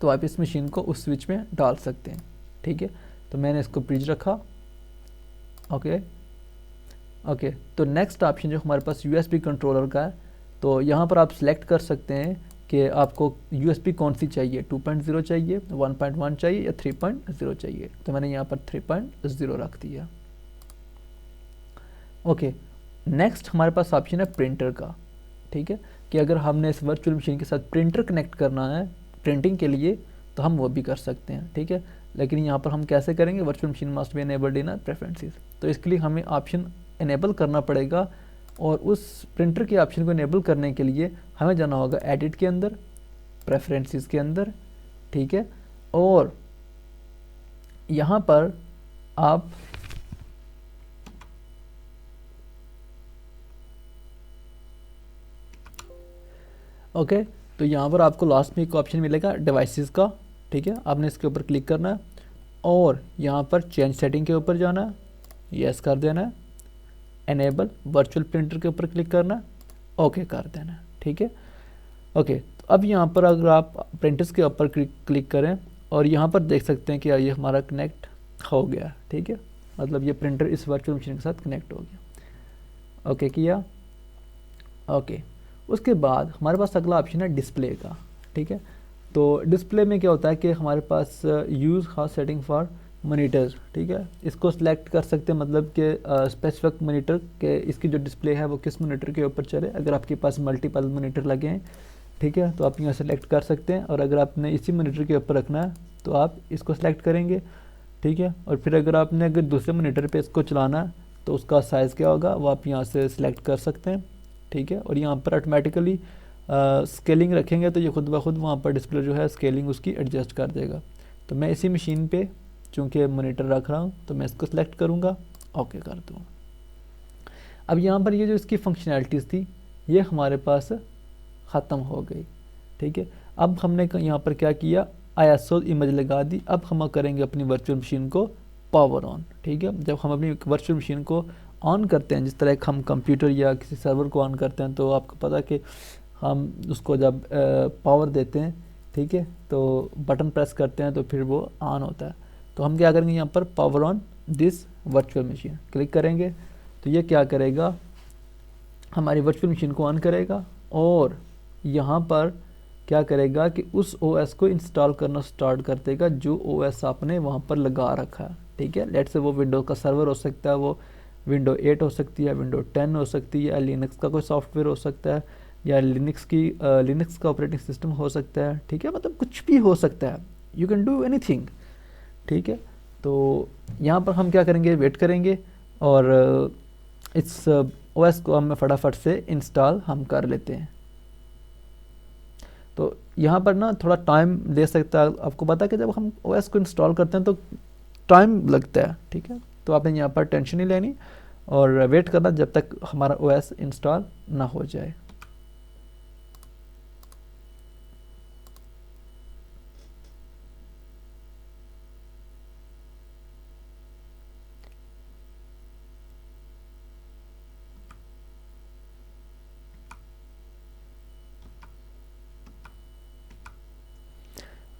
तो आप इस मशीन को उस स्विच में डाल सकते हैं, ठीक है। तो मैंने इसको ब्रिज रखा। ओके ओके, तो नेक्स्ट ऑप्शन जो हमारे पास USB कंट्रोलर का है, तो यहाँ पर आप सिलेक्ट कर सकते हैं कि आपको USB कौन सी चाहिए, 2.0 चाहिए, 1.1 चाहिए या 3.0 चाहिए। तो मैंने यहाँ पर 3.0 रख दिया। ओके, नेक्स्ट हमारे पास ऑप्शन है प्रिंटर का, ठीक है, कि अगर हमने इस वर्चुअल मशीन के साथ प्रिंटर कनेक्ट करना है प्रिंटिंग के लिए तो हम वो भी कर सकते हैं, ठीक है। लेकिन यहाँ पर हम कैसे करेंगे, virtual machine must be enabled in preferences, तो इसके लिए हमें ऑप्शन इनेबल करना पड़ेगा। और उस प्रिंटर के ऑप्शन को इनेबल करने के लिए हमें जाना होगा एडिट के अंदर, प्रेफरेंसेस के अंदर, ठीक है। और यहाँ पर आप ओके, तो यहाँ पर आपको लास्ट में एक ऑप्शन मिलेगा डिवाइसेस का, ठीक है। आपने इसके ऊपर क्लिक करना है और यहाँ पर चेंज सेटिंग के ऊपर जाना है, यस कर देना है, एनेबल वर्चुअल प्रिंटर के ऊपर क्लिक करना है, ओके कर देना है, ठीक है। ओके, तो अब यहाँ पर अगर आप प्रिंटर्स के ऊपर क्लिक करें और यहाँ पर देख सकते हैं कि ये हमारा कनेक्ट हो गया, ठीक है, मतलब ये प्रिंटर इस वर्चुअल मशीन के साथ कनेक्ट हो गया। ओके किया। ओके, उसके बाद हमारे पास अगला ऑप्शन है डिस्प्ले का, ठीक है। तो डिस्प्ले में क्या होता है कि हमारे पास यूज़ खास सेटिंग फॉर मोनीटर, ठीक है, इसको सिलेक्ट कर सकते हैं, मतलब कि स्पेसिफिक मोनीटर के इसकी जो डिस्प्ले है वो किस मोनीटर के ऊपर चले। अगर आपके पास मल्टीपल मोनीटर लगे हैं, ठीक है, तो आप यहाँ सेलेक्ट कर सकते हैं, और अगर आपने इसी मोनीटर के ऊपर रखना है तो आप इसको सेलेक्ट करेंगे, ठीक है। और फिर अगर दूसरे मोनीटर पे इसको चलाना है तो उसका साइज़ क्या होगा वो आप यहाँ से सिलेक्ट कर सकते हैं, ठीक है। और यहाँ पर ऑटोमेटिकली स्केलिंग रखेंगे तो ये खुद ब खुद वहाँ पर डिस्प्ले जो है स्केलिंग उसकी एडजस्ट कर देगा। तो मैं इसी मशीन पे चूँकि मोनीटर रख रहा हूँ तो मैं इसको सिलेक्ट करूँगा, ओके कर दूँगा। अब यहाँ पर ये जो इसकी फंक्शनैलिटीज़ थी ये हमारे पास ख़त्म हो गई, ठीक है। अब हमने यहाँ पर क्या किया, ISO इमेज लगा दी। अब हम करेंगे अपनी वर्चुअल मशीन को पावर ऑन, ठीक है। जब हम अपनी वर्चुअल मशीन को ऑन करते हैं, जिस तरह हम कंप्यूटर या किसी सर्वर को ऑन करते हैं, तो आपको पता है कि हम उसको जब पावर देते हैं, ठीक है, तो बटन प्रेस करते हैं तो फिर वो ऑन होता है। तो हम क्या करेंगे, यहाँ पर power on this virtual machine click करेंगे तो ये क्या करेगा, हमारी वर्चुअल मशीन को ऑन करेगा और यहाँ पर क्या करेगा कि उस OS को इंस्टॉल करना स्टार्ट कर देगा जो OS आपने वहाँ पर लगा रखा है, ठीक है। लेट से वो विंडो का सर्वर हो सकता है, वो विंडो 8 हो सकती है, विंडो 10 हो सकती है, लिनक्स का कोई सॉफ्टवेयर हो सकता है, या लिनक्स का ऑपरेटिंग सिस्टम हो सकता है, ठीक है, मतलब कुछ भी हो सकता है, यू कैन डू एनीथिंग, ठीक है। तो यहाँ पर हम क्या करेंगे, वेट करेंगे और इस OS को हम फटाफट से इंस्टॉल हम कर लेते हैं। तो यहाँ पर ना थोड़ा टाइम ले सकता है, आपको पता है कि जब हम OS को इंस्टॉल करते हैं तो टाइम लगता है, ठीक है। तो आपने यहाँ पर टेंशन नहीं लेनी और वेट करना जब तक हमारा OS इंस्टॉल ना हो जाए।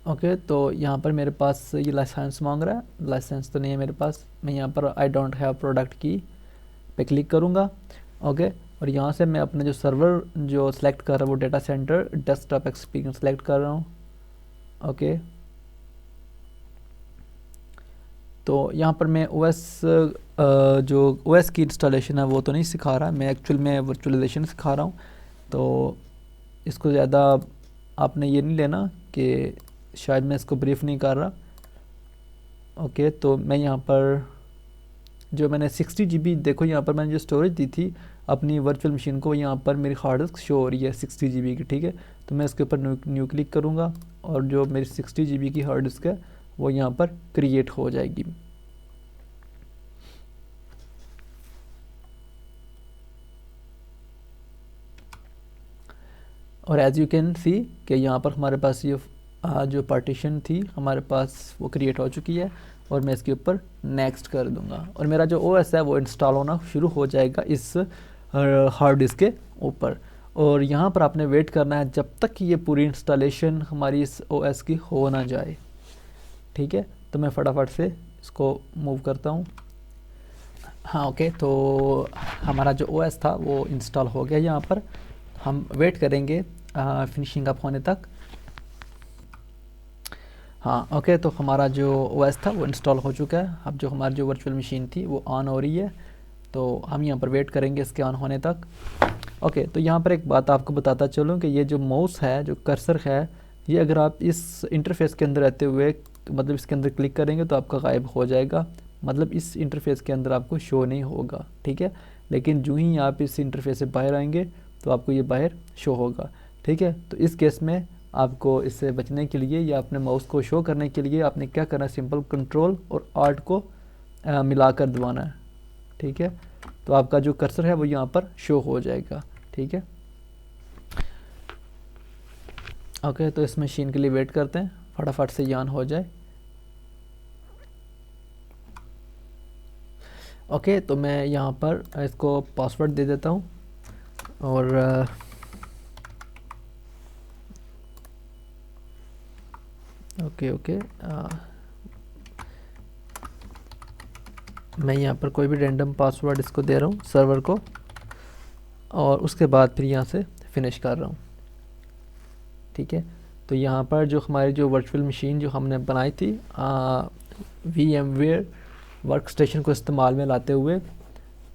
ओके, तो यहाँ पर मेरे पास ये लाइसेंस मांग रहा है, लाइसेंस तो नहीं है मेरे पास। मैं यहाँ पर आई डोंट हैव प्रोडक्ट की पे क्लिक करूँगा। ओके, और यहाँ से मैं अपने जो सर्वर जो सेलेक्ट कर रहा हूँ वो data centre desktop experience select कर रहा हूँ। ओके, तो यहाँ पर मैं ओएस जो ओएस की इंस्टॉलेशन है वो तो नहीं सिखा रहा, मैं एक्चुअल में वर्चुअलाइजेशन सिखा रहा हूँ। तो इसको ज़्यादा आपने ये नहीं लेना कि शायद मैं इसको ब्रीफ नहीं कर रहा। ओके, तो मैं यहाँ पर जो मैंने 60 GB, देखो यहाँ पर मैंने जो स्टोरेज दी थी अपनी वर्चुअल मशीन को, यहाँ पर मेरी हार्ड डिस्क शो हो रही है 60 GB की। ठीक है, तो मैं इसके ऊपर न्यू क्लिक करूँगा और जो मेरी 60 GB की हार्ड डिस्क है वो यहाँ पर क्रिएट हो जाएगी। और एज यू कैन सी कि यहाँ पर हमारे पास ये जो पार्टीशन थी हमारे पास वो क्रिएट हो चुकी है, और मैं इसके ऊपर नेक्स्ट कर दूंगा और मेरा जो ओएस है वो इंस्टॉल होना शुरू हो जाएगा इस हार्ड डिस्क के ऊपर। और यहाँ पर आपने वेट करना है जब तक कि ये पूरी इंस्टॉलेशन हमारी इस ओएस की हो ना जाए। ठीक है, तो मैं फटाफट से इसको मूव करता हूँ। हाँ ओके, तो हमारा जो ओएस था वो इंस्टॉल हो गया। यहाँ पर हम वेट करेंगे फिनिशिंग अप होने तक। हाँ ओके, तो हमारा जो ओएस था वो इंस्टॉल हो चुका है। अब जो हमारी जो वर्चुअल मशीन थी वो ऑन हो रही है, तो हम यहाँ पर वेट करेंगे इसके ऑन होने तक। ओके, तो यहाँ पर एक बात आपको बताता चलूँ कि ये जो माउस है, जो कर्सर है, ये अगर आप इस इंटरफेस के अंदर रहते हुए मतलब इसके अंदर क्लिक करेंगे तो आपका गायब हो जाएगा, मतलब इस इंटरफेस के अंदर आपको शो नहीं होगा। ठीक है, लेकिन जो ही आप इस इंटरफेस से बाहर आएंगे तो आपको ये बाहर शो होगा। ठीक है, तो इस केस में आपको इससे बचने के लिए या अपने माउस को शो करने के लिए आपने क्या करना है, सिंपल कंट्रोल और आल्ट को मिलाकर दबाना है। ठीक है, तो आपका जो कर्सर है वो यहाँ पर शो हो जाएगा। ठीक है, ओके, तो इस मशीन के लिए वेट करते हैं फटाफट से ऑन हो जाए। ओके, तो मैं यहाँ पर इसको पासवर्ड दे देता हूँ और ओके मैं यहाँ पर कोई भी रैंडम पासवर्ड इसको दे रहा हूँ सर्वर को, और उसके बाद फिर यहाँ से फिनिश कर रहा हूँ। ठीक है, तो यहाँ पर जो हमारी जो वर्चुअल मशीन जो हमने बनाई थी VMware वर्कस्टेशन को इस्तेमाल में लाते हुए,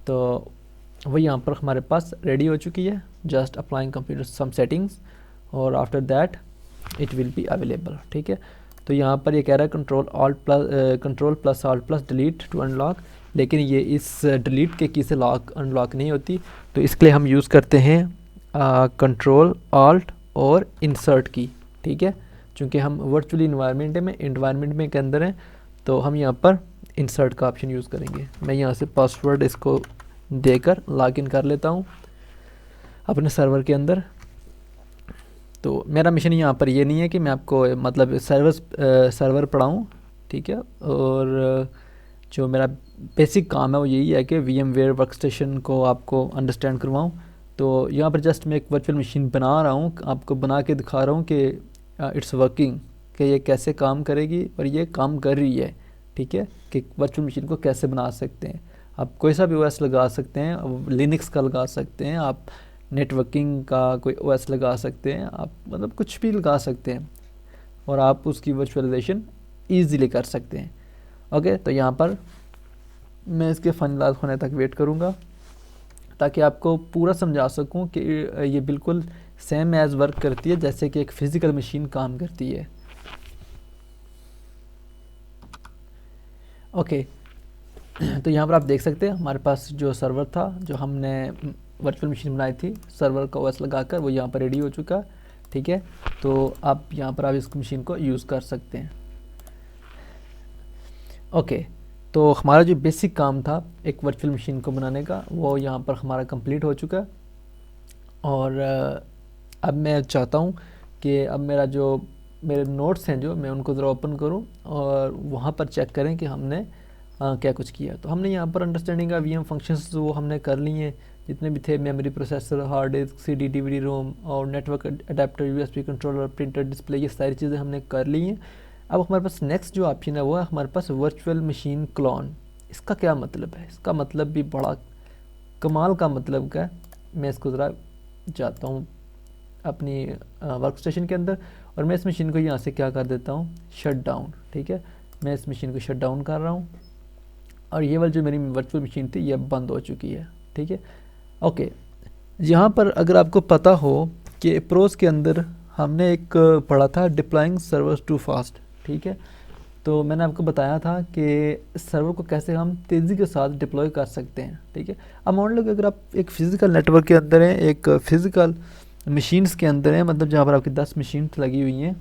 तो वो यहाँ पर हमारे पास रेडी हो चुकी है। Just applying computer some settings और after that it will be available. ठीक है, तो यहाँ पर ये कह रहा है control plus alt plus delete to unlock, लेकिन ये इस डिलीट के की से लॉक अनलॉक नहीं होती, तो इसके लिए हम यूज़ करते हैं कंट्रोल ऑल्ट और इंसर्ट की। ठीक है, चूँकि हम वर्चुअल इन्वायरमेंट में के अंदर हैं, तो हम यहाँ पर इंसर्ट का ऑप्शन यूज़ करेंगे। मैं यहाँ से पासवर्ड इसको देकर लॉगिन कर लेता हूँ अपने सर्वर के अंदर। तो मेरा मिशन यहाँ पर ये नहीं है कि मैं आपको मतलब सर्वर पढ़ाऊँ। ठीक है, और जो मेरा बेसिक काम है वो यही है कि VMware वर्कस्टेशन को आपको अंडरस्टैंड करवाऊँ। तो यहाँ पर जस्ट मैं एक वर्चुअल मशीन बना रहा हूँ, आपको बना के दिखा रहा हूँ कि इट्स वर्किंग, कि ये कैसे काम करेगी और ये काम कर रही है। ठीक है, कि वर्चुअल मशीन को कैसे बना सकते हैं। आप कोई सा भी OS लगा सकते हैं, लिनक्स का लगा सकते हैं, आप नेटवर्किंग का कोई OS लगा सकते हैं, आप मतलब कुछ भी लगा सकते हैं और आप उसकी वर्चुअलाइजेशन ईज़िली कर सकते हैं। ओके, तो यहाँ पर मैं इसके फाइनलाइज होने तक वेट करूँगा ताकि आपको पूरा समझा सकूँ कि ये बिल्कुल सेम एज़ वर्क करती है जैसे कि एक फ़िज़िकल मशीन काम करती है। ओके, तो यहाँ पर आप देख सकते हैं हमारे पास जो सर्वर था, जो हमने वर्चुअल मशीन बनाई थी, सर्वर का OS लगाकर वो यहाँ पर रेडी हो चुका। ठीक है, तो आप यहाँ पर आप इस मशीन को यूज़ कर सकते हैं। ओके, तो हमारा जो बेसिक काम था एक वर्चुअल मशीन को बनाने का वो यहाँ पर हमारा कंप्लीट हो चुका। और अब मैं चाहता हूँ कि अब मेरे नोट्स हैं जो मैं उनको ज़रा ओपन करूँ और वहाँ पर चेक करें कि हमने क्या कुछ किया। तो हमने यहाँ पर अंडरस्टैंडिंग ऑफ VM फंक्शंस वो हमने कर ली हैं। जितने भी थे, memory, processor, hard disk, CD, DVD, ROM और network adapter, USB controller, printer, display, ये सारी चीज़ें हमने कर ली हैं। अब हमारे पास नेक्स्ट जो ऑप्शन है वो है हमारे पास वर्चुअल मशीन क्लोन। इसका क्या मतलब है? इसका मतलब भी बड़ा कमाल का मतलब क्या है। मैं इसको ज़रा जाता हूँ अपनी वर्क स्टेशन के अंदर और मैं इस मशीन को यहाँ से क्या कर देता हूँ, शट डाउन। ठीक है, मैं इस मशीन को शट डाउन कर रहा हूँ और ये वाली जो मेरी वर्चुअल मशीन थी ये बंद हो चुकी है। ठीक है, ओके। यहाँ पर अगर आपको पता हो कि प्रोस के अंदर हमने एक पढ़ा था डिप्लॉइंग सर्वर्स टू फास्ट। ठीक है, तो मैंने आपको बताया था कि सर्वर को कैसे हम तेज़ी के साथ डिप्लॉय कर सकते हैं। ठीक है, अब मान लो कि अगर आप एक फ़िज़िकल नेटवर्क के अंदर हैं, एक फ़िज़िकल मशीन्स के अंदर हैं, मतलब जहाँ पर आपकी 10 मशीन्स लगी हुई हैं,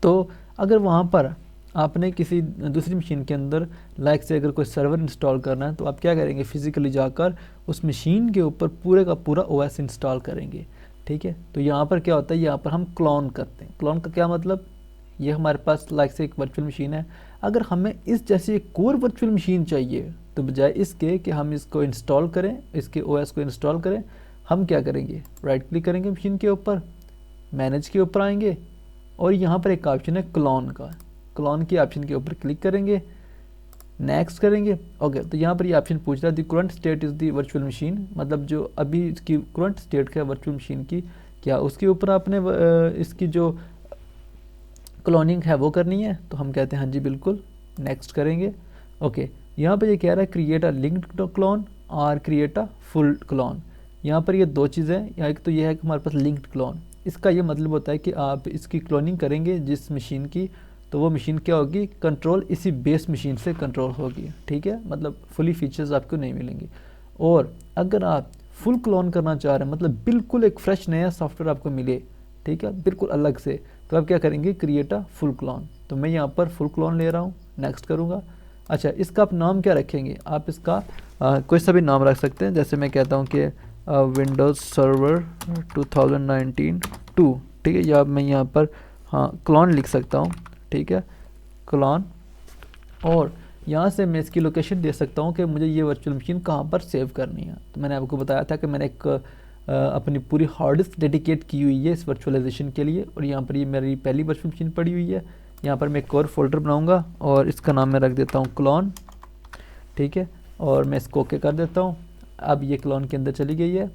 तो अगर वहाँ पर आपने किसी दूसरी मशीन के अंदर लाइक से अगर कोई सर्वर इंस्टॉल करना है तो आप क्या करेंगे, फ़िज़िकली जाकर उस मशीन के ऊपर पूरे का पूरा ओएस इंस्टॉल करेंगे। ठीक है, तो यहाँ पर क्या होता है, यहाँ पर हम क्लोन करते हैं। क्लोन का क्या मतलब, ये हमारे पास लाइक से एक वर्चुअल मशीन है, अगर हमें इस जैसी एक और वर्चुअल मशीन चाहिए तो बजाय इसके कि हम इसको इंस्टॉल करें, इसके ओएस को इंस्टॉल करें, हम क्या करेंगे, राइट क्लिक करेंगे मशीन के ऊपर, मैनेज के ऊपर आएंगे और यहाँ पर एक ऑप्शन है क्लोन का, क्लोन के ऑप्शन के ऊपर क्लिक करेंगे, नेक्स्ट करेंगे। ओके, तो यहाँ पर ये ऑप्शन पूछ रहा है दी current state is the virtual machine, मतलब जो अभी इसकी करंट स्टेट क्या है वर्चुअल मशीन की, क्या उसके ऊपर आपने इसकी जो क्लोनिंग है वो करनी है। तो हम कहते हैं हाँ जी बिल्कुल, नेक्स्ट करेंगे। ओके, यहाँ पर ये कह रहा है क्रिएट अ लिंक्ड क्लोन और क्रिएट अ फुल क्लोन। यहाँ पर ये दो चीज़ें, यहाँ एक तो ये है कि हमारे पास लिंक्ड क्लोन, इसका ये मतलब होता है कि आप इसकी क्लोनिंग करेंगे जिस मशीन की, तो वो मशीन क्या होगी, कंट्रोल इसी बेस मशीन से कंट्रोल होगी। ठीक है, मतलब फुली फीचर्स आपको नहीं मिलेंगे। और अगर आप फुल क्लोन करना चाह रहे हैं, मतलब बिल्कुल एक फ्रेश नया सॉफ्टवेयर आपको मिले, ठीक है, बिल्कुल अलग से, तो आप क्या करेंगे, क्रिएट अ फुल क्लोन। तो मैं यहाँ पर फुल क्लोन ले रहा हूँ, नेक्स्ट करूँगा। अच्छा, इसका आप नाम क्या रखेंगे, आप इसका कोई सा भी नाम रख सकते हैं, जैसे मैं कहता हूँ कि विंडोज़ सर्वर 2019 2। ठीक है, या मैं यहाँ पर हाँ क्लोन लिख सकता हूँ। ठीक है, क्लोन, और यहाँ से मैं इसकी लोकेशन दे सकता हूँ कि मुझे ये वर्चुअल मशीन कहाँ पर सेव करनी है। तो मैंने आपको बताया था कि मैंने एक अपनी पूरी हार्ड डिस्क डेडिकेट की हुई है इस वर्चुअलाइजेशन के लिए, और यहाँ पर ये मेरी पहली वर्चुअल मशीन पड़ी हुई है। यहाँ पर मैं एक और फोल्डर बनाऊँगा और इसका नाम मैं रख देता हूँ क्लोन। ठीक है, और मैं इसको ओके कर देता हूँ। अब ये क्लोन के अंदर चली गई है,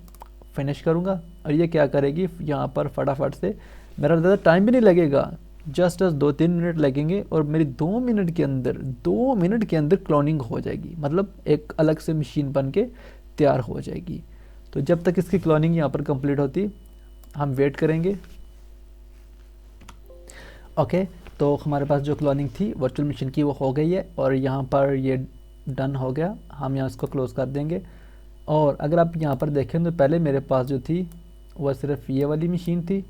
फिनिश करूँगा और ये क्या करेगी, यहाँ पर फटाफट से, मेरा ज़्यादा टाइम भी नहीं लगेगा, जस्ट 2-3 मिनट लगेंगे और मेरी 2 मिनट के अंदर क्लोनिंग हो जाएगी, मतलब एक अलग से मशीन बन के तैयार हो जाएगी। तो जब तक इसकी क्लोनिंग यहाँ पर कंप्लीट होती हम वेट करेंगे। ओके, तो हमारे पास जो क्लोनिंग थी वर्चुअल मशीन की वो हो गई है और यहाँ पर ये डन हो गया। हम यहाँ इसको क्लोज़ कर देंगे। और अगर आप यहाँ पर देखें तो पहले मेरे पास जो थी वह सिर्फ ये वाली मशीन थी।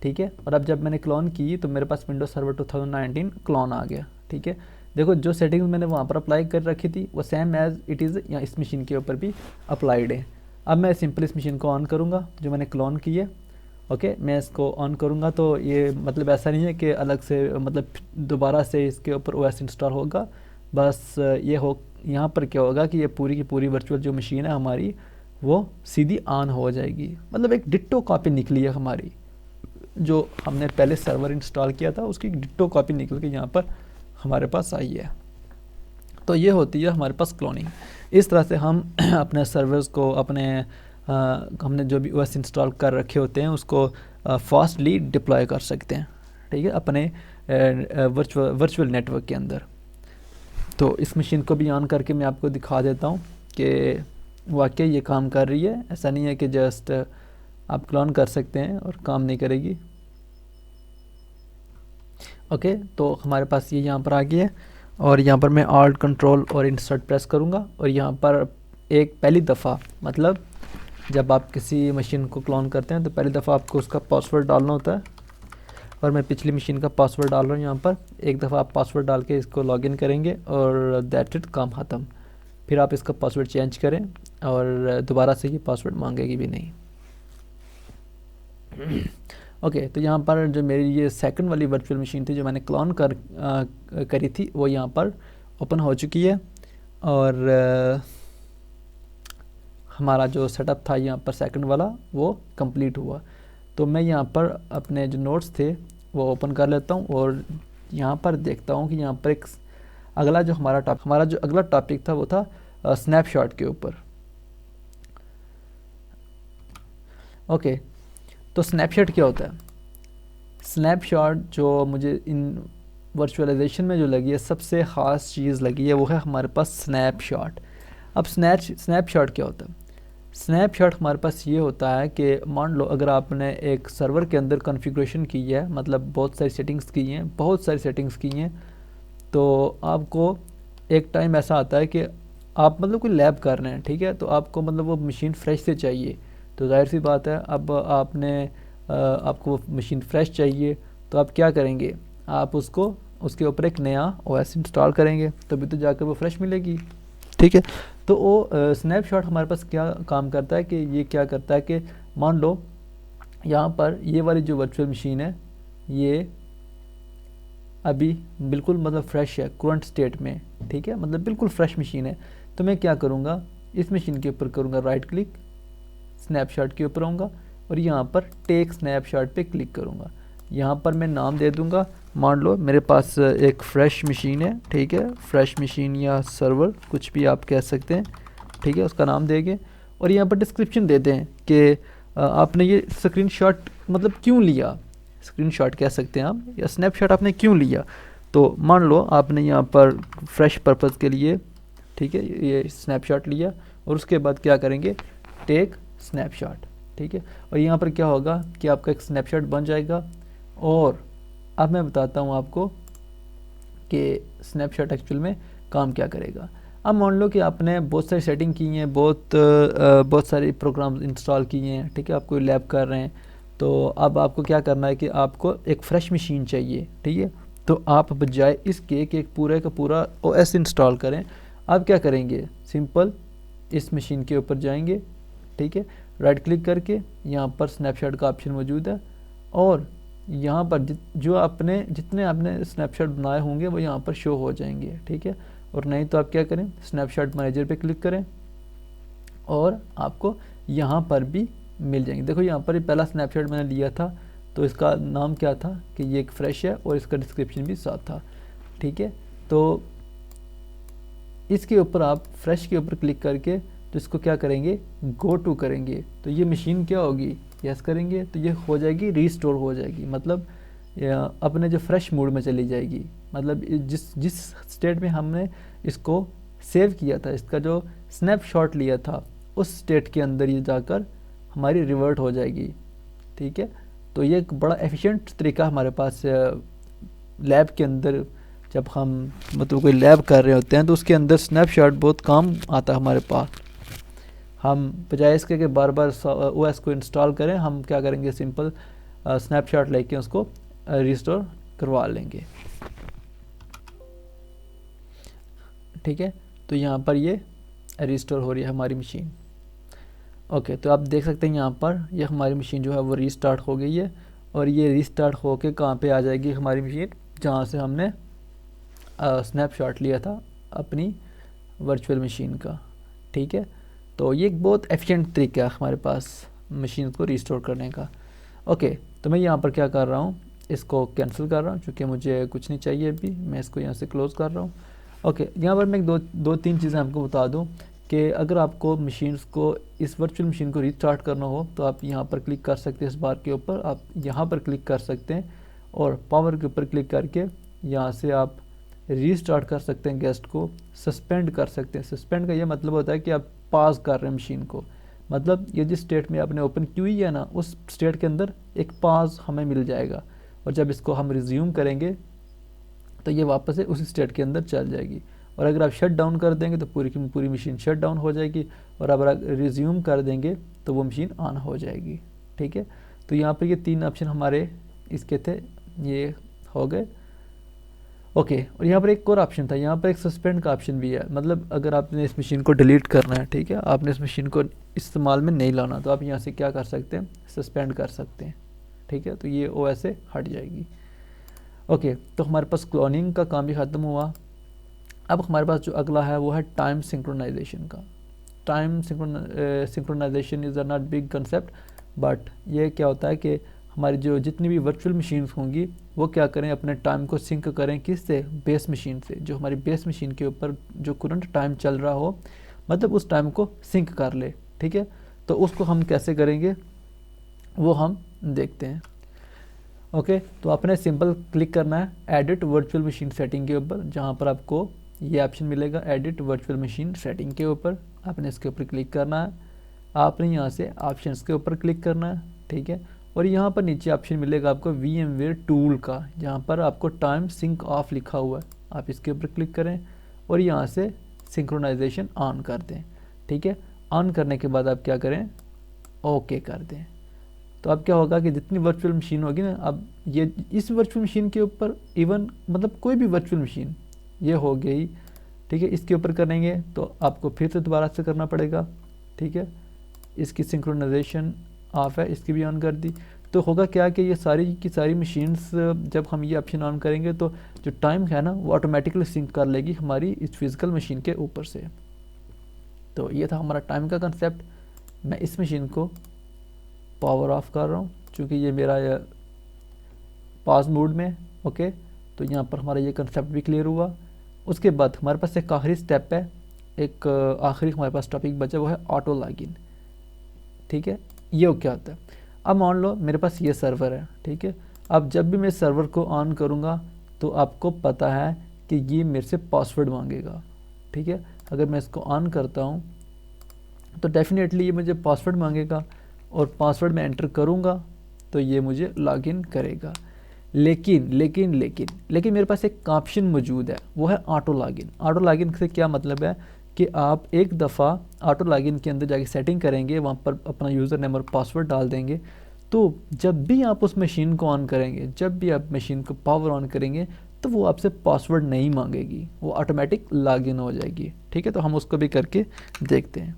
ठीक है, और अब जब मैंने क्लोन की तो मेरे पास विंडोज सर्वर 2019 क्लोन आ गया। ठीक है, देखो जो सेटिंग्स मैंने वहाँ पर अप्लाई कर रखी थी वो सेम एज इट इज़ यहाँ इस मशीन के ऊपर भी अप्लाइड है। अब मैं सिंपल इस मशीन को ऑन करूँगा जो मैंने क्लोन की है। ओके, मैं इसको ऑन करूँगा तो ये मतलब ऐसा नहीं है कि अलग से मतलब दोबारा से इसके ऊपर ओएस इंस्टॉल होगा, बस ये हो यहाँ पर क्या होगा कि ये पूरी की पूरी वर्चुअल जो मशीन है हमारी वो सीधी ऑन हो जाएगी। मतलब एक डिट्टो कॉपी निकली है हमारी, जो हमने पहले सर्वर इंस्टॉल किया था उसकी डिट्टो कॉपी निकल के यहाँ पर हमारे पास आई है। तो ये होती है हमारे पास क्लोनिंग। इस तरह से हम अपने सर्वर्स को अपने हमने जो भी ओएस इंस्टॉल कर रखे होते हैं उसको फास्टली डिप्लॉय कर सकते हैं। ठीक है, अपने वर्चुअल नेटवर्क के अंदर। तो इस मशीन को भी ऑन करके मैं आपको दिखा देता हूँ कि वाकई ये काम कर रही है। ऐसा नहीं है कि जस्ट आप क्लोन कर सकते हैं और काम नहीं करेगी। ओके, तो हमारे पास ये यहाँ पर आ गई है और यहाँ पर मैं ऑल्ट कंट्रोल और इंसर्ट प्रेस करूँगा और यहाँ पर एक पहली दफ़ा, मतलब जब आप किसी मशीन को क्लोन करते हैं तो पहली दफ़ा आपको उसका पासवर्ड डालना होता है। और मैं पिछली मशीन का पासवर्ड डाल रहा हूँ यहाँ पर। एक दफ़ा आप पासवर्ड डाल के इसको लॉगिन करेंगे और दैट इट, काम ख़त्म। फिर आप इसका पासवर्ड चेंज करें और दोबारा से ये पासवर्ड मांगेगी भी नहीं। ओके, तो यहाँ पर जो मेरी ये सेकंड वाली वर्चुअल मशीन थी जो मैंने क्लोन करी थी वो यहाँ पर ओपन हो चुकी है और हमारा जो सेटअप था यहाँ पर सेकंड वाला वो कंप्लीट हुआ। तो मैं यहाँ पर अपने जो नोट्स थे वो ओपन कर लेता हूँ और यहाँ पर देखता हूँ कि यहाँ पर एक हमारा जो अगला टॉपिक था वो था स्नैपशॉट के ऊपर। ओके, तो स्नैपशॉट क्या होता है? स्नैपशॉट जो मुझे इन वर्चुअलाइजेशन में जो लगी है सबसे ख़ास चीज़ लगी है वो है हमारे पास स्नैपशॉट। अब स्नैपशॉट क्या होता है? स्नैपशॉट हमारे पास ये होता है कि मान लो अगर आपने एक सर्वर के अंदर कॉन्फ़िगरेशन की है, मतलब बहुत सारी सेटिंग्स की हैं, तो आपको एक टाइम ऐसा आता है कि आप मतलब कोई लैब कर रहे हैं, ठीक है, तो आपको मतलब वो मशीन फ्रेश से चाहिए। तो जाहिर सी बात है, अब आपको मशीन फ्रेश चाहिए तो आप क्या करेंगे, आप उसके ऊपर एक नया ओएस इंस्टॉल करेंगे तभी तो जाकर वो फ्रेश मिलेगी, ठीक है। तो वो स्नैपशॉट हमारे पास क्या काम करता है कि ये क्या करता है कि मान लो यहाँ पर ये वाली जो वर्चुअल मशीन है ये अभी बिल्कुल मतलब फ्रेश है, करंट स्टेट में, ठीक है, मतलब बिल्कुल फ्रेश मशीन है। तो मैं क्या करूँगा, इस मशीन के ऊपर करूँगा राइट क्लिक, स्नैपशॉट के ऊपर आऊँगा और यहाँ पर टेक स्नैपशॉट पे क्लिक करूँगा। यहाँ पर मैं नाम दे दूँगा, मान लो मेरे पास एक फ्रेश मशीन है, ठीक है, फ्रेश मशीन या सर्वर कुछ भी आप कह सकते हैं, ठीक है, उसका नाम देंगे और यहाँ पर डिस्क्रिप्शन देते हैं कि आपने ये स्क्रीनशॉट मतलब क्यों लिया, स्क्रीनशॉट कह सकते हैं आप, या स्नैपशॉट आपने क्यों लिया। तो मान लो आपने यहाँ पर फ्रेश पर्पज़ के लिए, ठीक है, ये स्नैपशॉट लिया और उसके बाद क्या करेंगे, टेक स्नैपशॉट, ठीक है, और यहाँ पर क्या होगा कि आपका एक स्नैपशॉट बन जाएगा। और अब मैं बताता हूँ आपको कि स्नैपशॉट एक्चुअल में काम क्या करेगा। अब मान लो कि आपने बहुत सारी सेटिंग की हैं, बहुत सारे प्रोग्राम इंस्टॉल किए हैं, ठीक है, आप कोई लैब कर रहे हैं, तो अब आपको क्या करना है कि आपको एक फ़्रेश मशीन चाहिए, ठीक है। तो आप बजाय इसके कि एक पूरे का पूरा ओएस इंस्टॉल करें, आप क्या करेंगे, सिंपल इस मशीन के ऊपर जाएंगे, ठीक है, राइट क्लिक करके यहाँ पर स्नैपशॉट का ऑप्शन मौजूद है और यहाँ पर जितने आपने स्नैपशॉट बनाए होंगे वो यहाँ पर शो हो जाएंगे, ठीक है। और नहीं तो आप क्या करें, स्नैपशॉट मैनेजर पे क्लिक करें और आपको यहाँ पर भी मिल जाएंगे। देखो यहाँ पर पहला स्नैपशॉट मैंने लिया था तो इसका नाम क्या था कि ये एक फ्रेश है और इसका डिस्क्रिप्शन भी साथ था, ठीक है। तो इसके ऊपर आप फ्रेश के ऊपर क्लिक करके तो इसको क्या करेंगे, गो टू करेंगे, तो ये मशीन क्या होगी, यस करेंगे तो ये हो जाएगी, रीस्टोर हो जाएगी, मतलब अपने जो फ्रेश मूड में चली जाएगी, मतलब जिस स्टेट में हमने इसको सेव किया था, इसका जो स्नैपशॉट लिया था उस स्टेट के अंदर ये जाकर हमारी रिवर्ट हो जाएगी, ठीक है। तो ये एक बड़ा एफिशिएंट तरीका हमारे पास लैब के अंदर, जब हम मतलब कोई लैब कर रहे होते हैं तो उसके अंदर स्नैपशॉट बहुत काम आता है हमारे पास। हम बजाय इसके कि बार बार ओएस को इंस्टॉल करें, हम क्या करेंगे, सिंपल स्नैपशॉट लेके उसको रिस्टोर करवा लेंगे, ठीक है। तो यहाँ पर ये रिस्टोर हो रही है हमारी मशीन। ओके, तो आप देख सकते हैं यहाँ पर ये हमारी मशीन जो है वो रीस्टार्ट हो गई है और ये रीस्टार्ट होके कहाँ पे आ जाएगी हमारी मशीन, जहाँ से हमने स्नैपशॉट लिया था अपनी वर्चुअल मशीन का, ठीक है। तो ये एक बहुत एफिशिएंट तरीका है हमारे पास मशीन को रिस्टोर करने का। ओके, तो मैं यहाँ पर क्या कर रहा हूँ, इसको कैंसिल कर रहा हूँ क्योंकि मुझे कुछ नहीं चाहिए अभी, मैं इसको यहाँ से क्लोज़ कर रहा हूँ। ओके, यहाँ पर मैं दो तीन चीज़ें आपको बता दूँ कि अगर आपको मशीन्स को, इस वर्चुअल मशीन को रीस्टार्ट करना हो तो आप यहाँ पर क्लिक कर सकते हैं, इस बार के ऊपर आप यहाँ पर क्लिक कर सकते हैं और पावर के ऊपर क्लिक करके यहाँ से आप रीस्टार्ट कर सकते हैं, गेस्ट को सस्पेंड कर सकते हैं। सस्पेंड का ये मतलब होता है कि आप पास कर रहे हैं मशीन को, मतलब ये जिस स्टेट में आपने ओपन की हुई है ना, उस स्टेट के अंदर एक पास हमें मिल जाएगा और जब इसको हम रिज्यूम करेंगे तो ये वापस से उसी स्टेट के अंदर चल जाएगी। और अगर आप शट डाउन कर देंगे तो पूरी की पूरी मशीन शट डाउन हो जाएगी और अगर रिज्यूम कर देंगे तो वो मशीन ऑन हो जाएगी, ठीक है। तो यहाँ पर ये तीन ऑप्शन हमारे इसके थे, ये हो गए। ओके, और यहाँ पर एक और ऑप्शन था, यहाँ पर एक सस्पेंड का ऑप्शन भी है, मतलब अगर आपने इस मशीन को डिलीट करना है, ठीक है, आपने इस मशीन को इस्तेमाल में नहीं लाना, तो आप यहाँ से क्या कर सकते हैं, सस्पेंड कर सकते हैं, ठीक है। तो ये ओ ऐसे हट जाएगी। ओके, तो हमारे पास क्लोनिंग का काम भी ख़त्म हुआ। अब हमारे पास जो अगला है वो है टाइम सिंक्रोनाइजेशन का। Time synchronization is a not big concept, but ये क्या होता है कि हमारी जो जितनी भी वर्चुअल मशीन्स होंगी वो क्या करें, अपने टाइम को सिंक करें किससे, बेस मशीन से। जो हमारी बेस मशीन के ऊपर जो करंट टाइम चल रहा हो, मतलब उस टाइम को सिंक कर ले, ठीक है। तो उसको हम कैसे करेंगे वो हम देखते हैं। ओके, तो आपने सिंपल क्लिक करना है एडिट वर्चुअल मशीन सेटिंग के ऊपर, जहाँ पर आपको ये ऑप्शन मिलेगा एडिट वर्चुअल मशीन सेटिंग के ऊपर। आपने इसके ऊपर क्लिक करना है, आपने यहाँ से ऑप्शंस के ऊपर क्लिक करना है, ठीक है। और यहाँ पर नीचे ऑप्शन मिलेगा आपको VMware टूल का, जहाँ पर आपको टाइम सिंक ऑफ लिखा हुआ है। आप इसके ऊपर क्लिक करें और यहाँ से सिंक्रोनाइजेशन ऑन कर दें, ठीक है। ऑन करने के बाद आप क्या करें, ओके कर दें। तो अब क्या होगा कि जितनी वर्चुअल मशीन होगी ना, अब ये इस वर्चुअल मशीन के ऊपर इवन मतलब कोई भी वर्चुअल मशीन ये हो गई, ठीक है। इसके ऊपर करेंगे तो आपको फिर से दोबारा से करना पड़ेगा, ठीक है। इसकी सिंक्रोनाइजेशन ऑफ है, इसकी भी ऑन कर दी। तो होगा क्या कि ये सारी की सारी मशीन्स जब हम ये ऑप्शन ऑन करेंगे तो जो टाइम है ना वो ऑटोमेटिकली सिंक कर लेगी हमारी इस फिज़िकल मशीन के ऊपर से। तो ये था हमारा टाइम का कंसेप्ट। मैं इस मशीन को पावर ऑफ कर रहा हूँ क्योंकि ये मेरा पास मोड में, ओके। तो यहाँ पर हमारा ये कंसेप्ट भी क्लियर हुआ। उसके बाद हमारे पास एक आखिरी स्टेप है, एक आखिरी हमारे पास टॉपिक बचा, वो है ऑटो लॉगिन, ठीक है। ये क्या होता है, अब मान लो मेरे पास ये सर्वर है, ठीक है। अब जब भी मैं सर्वर को ऑन करूँगा तो आपको पता है कि ये मेरे से पासवर्ड मांगेगा, ठीक है। अगर मैं इसको ऑन करता हूँ तो डेफिनेटली ये मुझे पासवर्ड मांगेगा और पासवर्ड मैं एंटर करूँगा तो ये मुझे लॉगिन करेगा। लेकिन लेकिन लेकिन लेकिन मेरे पास एक ऑप्शन मौजूद है, वो है ऑटो लॉगिन। ऑटो लॉगिन से क्या मतलब है कि आप एक दफ़ा ऑटो लॉगिन के अंदर जाके सेटिंग करेंगे, वहाँ पर अपना यूज़र नेम और पासवर्ड डाल देंगे, तो जब भी आप उस मशीन को ऑन करेंगे, जब भी आप मशीन को पावर ऑन करेंगे तो वो आपसे पासवर्ड नहीं मांगेगी, वो ऑटोमेटिक लॉगिन हो जाएगी, ठीक है। तो हम उसको भी करके देखते हैं।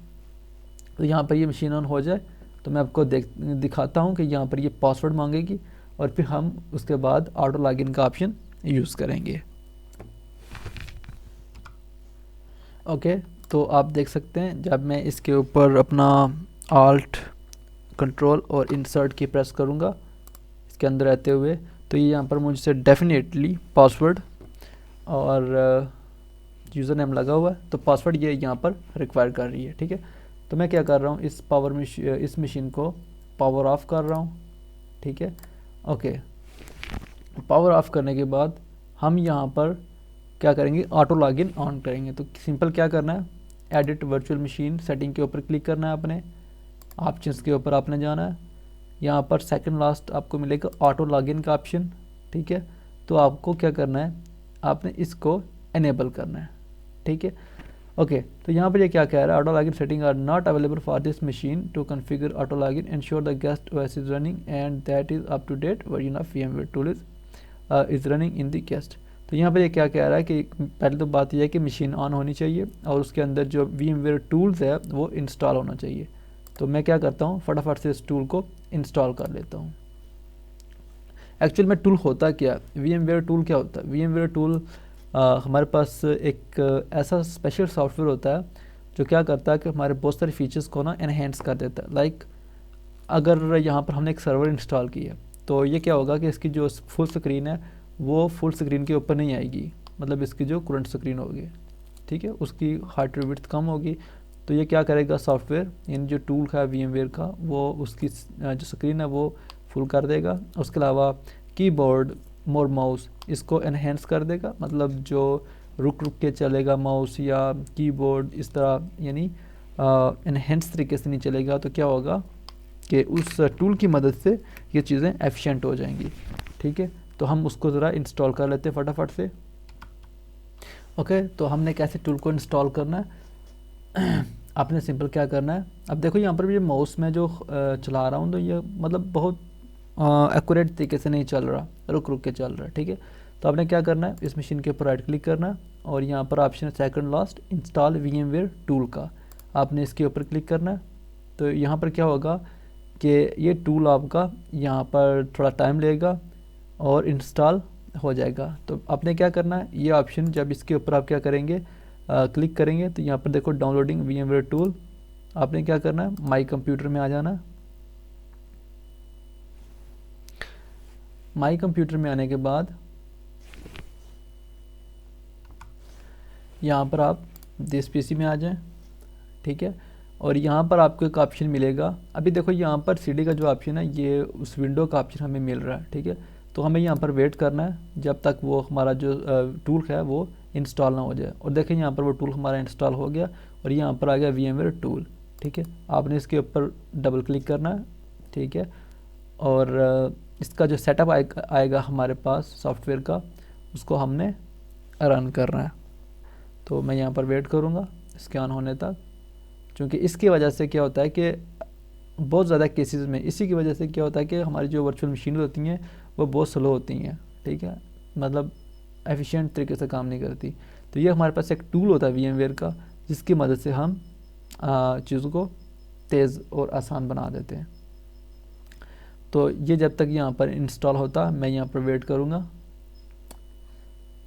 तो यहाँ पर ये मशीन ऑन हो जाए तो मैं आपको दिखाता हूँ कि यहाँ पर ये पासवर्ड मांगेगी और फिर हम उसके बाद ऑटो लॉगिन का ऑप्शन यूज़ करेंगे। ओके, तो आप देख सकते हैं जब मैं इसके ऊपर अपना आल्ट कंट्रोल और इंसर्ट की प्रेस करूँगा इसके अंदर रहते हुए, तो ये यहाँ पर मुझसे डेफिनेटली पासवर्ड और यूज़र नेम लगा हुआ है, तो पासवर्ड ये यहाँ पर रिक्वायर कर रही है, ठीक है। तो मैं क्या कर रहा हूँ, इस मशीन को पावर ऑफ कर रहा हूँ, ठीक है। ओके, पावर ऑफ करने के बाद हम यहाँ पर क्या करेंगे, ऑटो लॉगिन ऑन करेंगे। तो सिंपल क्या करना है, एडिट वर्चुअल मशीन सेटिंग के ऊपर क्लिक करना है, अपने ऑप्शंस के ऊपर आपने जाना है। यहाँ पर सेकंड लास्ट आपको मिलेगा ऑटो लॉगिन का ऑप्शन, ठीक है। तो आपको क्या करना है, आपने इसको एनेबल करना है, ठीक है। ओके, तो यहाँ पर ये क्या कह रहा है, auto login setting are not available for this machine to configure auto login, ensure the guest OS is running and that is up to date version of VMware tool is running in the guest. तो यहाँ पर ये क्या कह रहा है कि पहले तो बात यह है कि मशीन ऑन होनी चाहिए और उसके अंदर जो VMware टूल्स है वो इंस्टॉल होना चाहिए। तो मैं क्या करता हूँ, फटाफट से इस टूल को इंस्टॉल कर लेता हूँ। एक्चुअल में टूल होता क्या, VMware टूल क्या होता है, VMware टूल हमारे पास एक ऐसा स्पेशल सॉफ्टवेयर होता है जो क्या करता है कि हमारे बहुत सारे फीचर्स को ना एनहेंस कर देता है। लाइक अगर यहाँ पर हमने एक सर्वर इंस्टॉल किया तो ये क्या होगा कि इसकी जो फुल स्क्रीन है वो फुल स्क्रीन के ऊपर नहीं आएगी, मतलब इसकी जो करंट स्क्रीन होगी, ठीक है, उसकी हार्ट विड्थ कम होगी। तो ये क्या करेगा सॉफ्टवेयर, यानी जो टूल है VMware का, वो उसकी जो स्क्रीन है वो फुल कर देगा। उसके अलावा कीबोर्ड मोर माउस इसको एनहेंस कर देगा, मतलब जो रुक के चलेगा माउस या कीबोर्ड इस तरह, यानी एनहेंस तरीके से नहीं चलेगा। तो क्या होगा कि उस टूल की मदद से ये चीज़ें एफिशिएंट हो जाएंगी, ठीक है। तो हम उसको ज़रा इंस्टॉल कर लेते हैं फटाफट से। ओके, तो हमने कैसे टूल को इंस्टॉल करना है, आपने सिंपल क्या करना है, अब देखो यहाँ पर भी माउस में जो चला रहा हूँ तो ये मतलब बहुत एक्यूरेट तरीके से नहीं चल रहा, रुक के चल रहा है, ठीक है। तो आपने क्या करना है, इस मशीन के ऊपर राइट क्लिक करना है और यहाँ पर ऑप्शन है second last install VMware tool का, आपने इसके ऊपर क्लिक करना है। तो यहाँ पर क्या होगा कि ये टूल आपका यहाँ पर थोड़ा टाइम लेगा और इंस्टॉल हो जाएगा। तो आपने क्या करना है, ये ऑप्शन जब इसके ऊपर आप क्या करेंगे, क्लिक करेंगे तो यहाँ पर देखो डाउनलोडिंग VMware टूल, आपने क्या करना है, माई कंप्यूटर में आ जाना है। माई कंप्यूटर में आने के बाद यहाँ पर आप दिस पीसी में आ जाएं, ठीक है। और यहाँ पर आपको एक ऑप्शन मिलेगा, अभी देखो यहाँ पर सीडी का जो ऑप्शन है ये उस विंडो का ऑप्शन हमें मिल रहा है, ठीक है। तो हमें यहाँ पर वेट करना है जब तक वो हमारा जो टूल है वो इंस्टॉल ना हो जाए। और देखें यहाँ पर वो टूल हमारा इंस्टॉल हो गया और यहाँ पर आ गया VMware टूल, ठीक है। आपने इसके ऊपर डबल क्लिक करना है, ठीक है। और इसका जो सेटअप आएगा हमारे पास सॉफ्टवेयर का, उसको हमने रन करना है। तो मैं यहाँ पर वेट करूँगा स्कैन होने तक, क्योंकि इसकी वजह से क्या होता है कि बहुत ज़्यादा केसेस में इसी की वजह से क्या होता है कि हमारी जो वर्चुअल मशीन होती हैं वो बहुत स्लो होती हैं, ठीक है, मतलब एफिशिएंट तरीके से काम नहीं करती। तो ये हमारे पास एक टूल होता है VMware का, जिसकी मदद से हम चीज़ों को तेज़ और आसान बना देते हैं। तो ये जब तक यहाँ पर इंस्टॉल होता मैं यहाँ पर वेट करूँगा,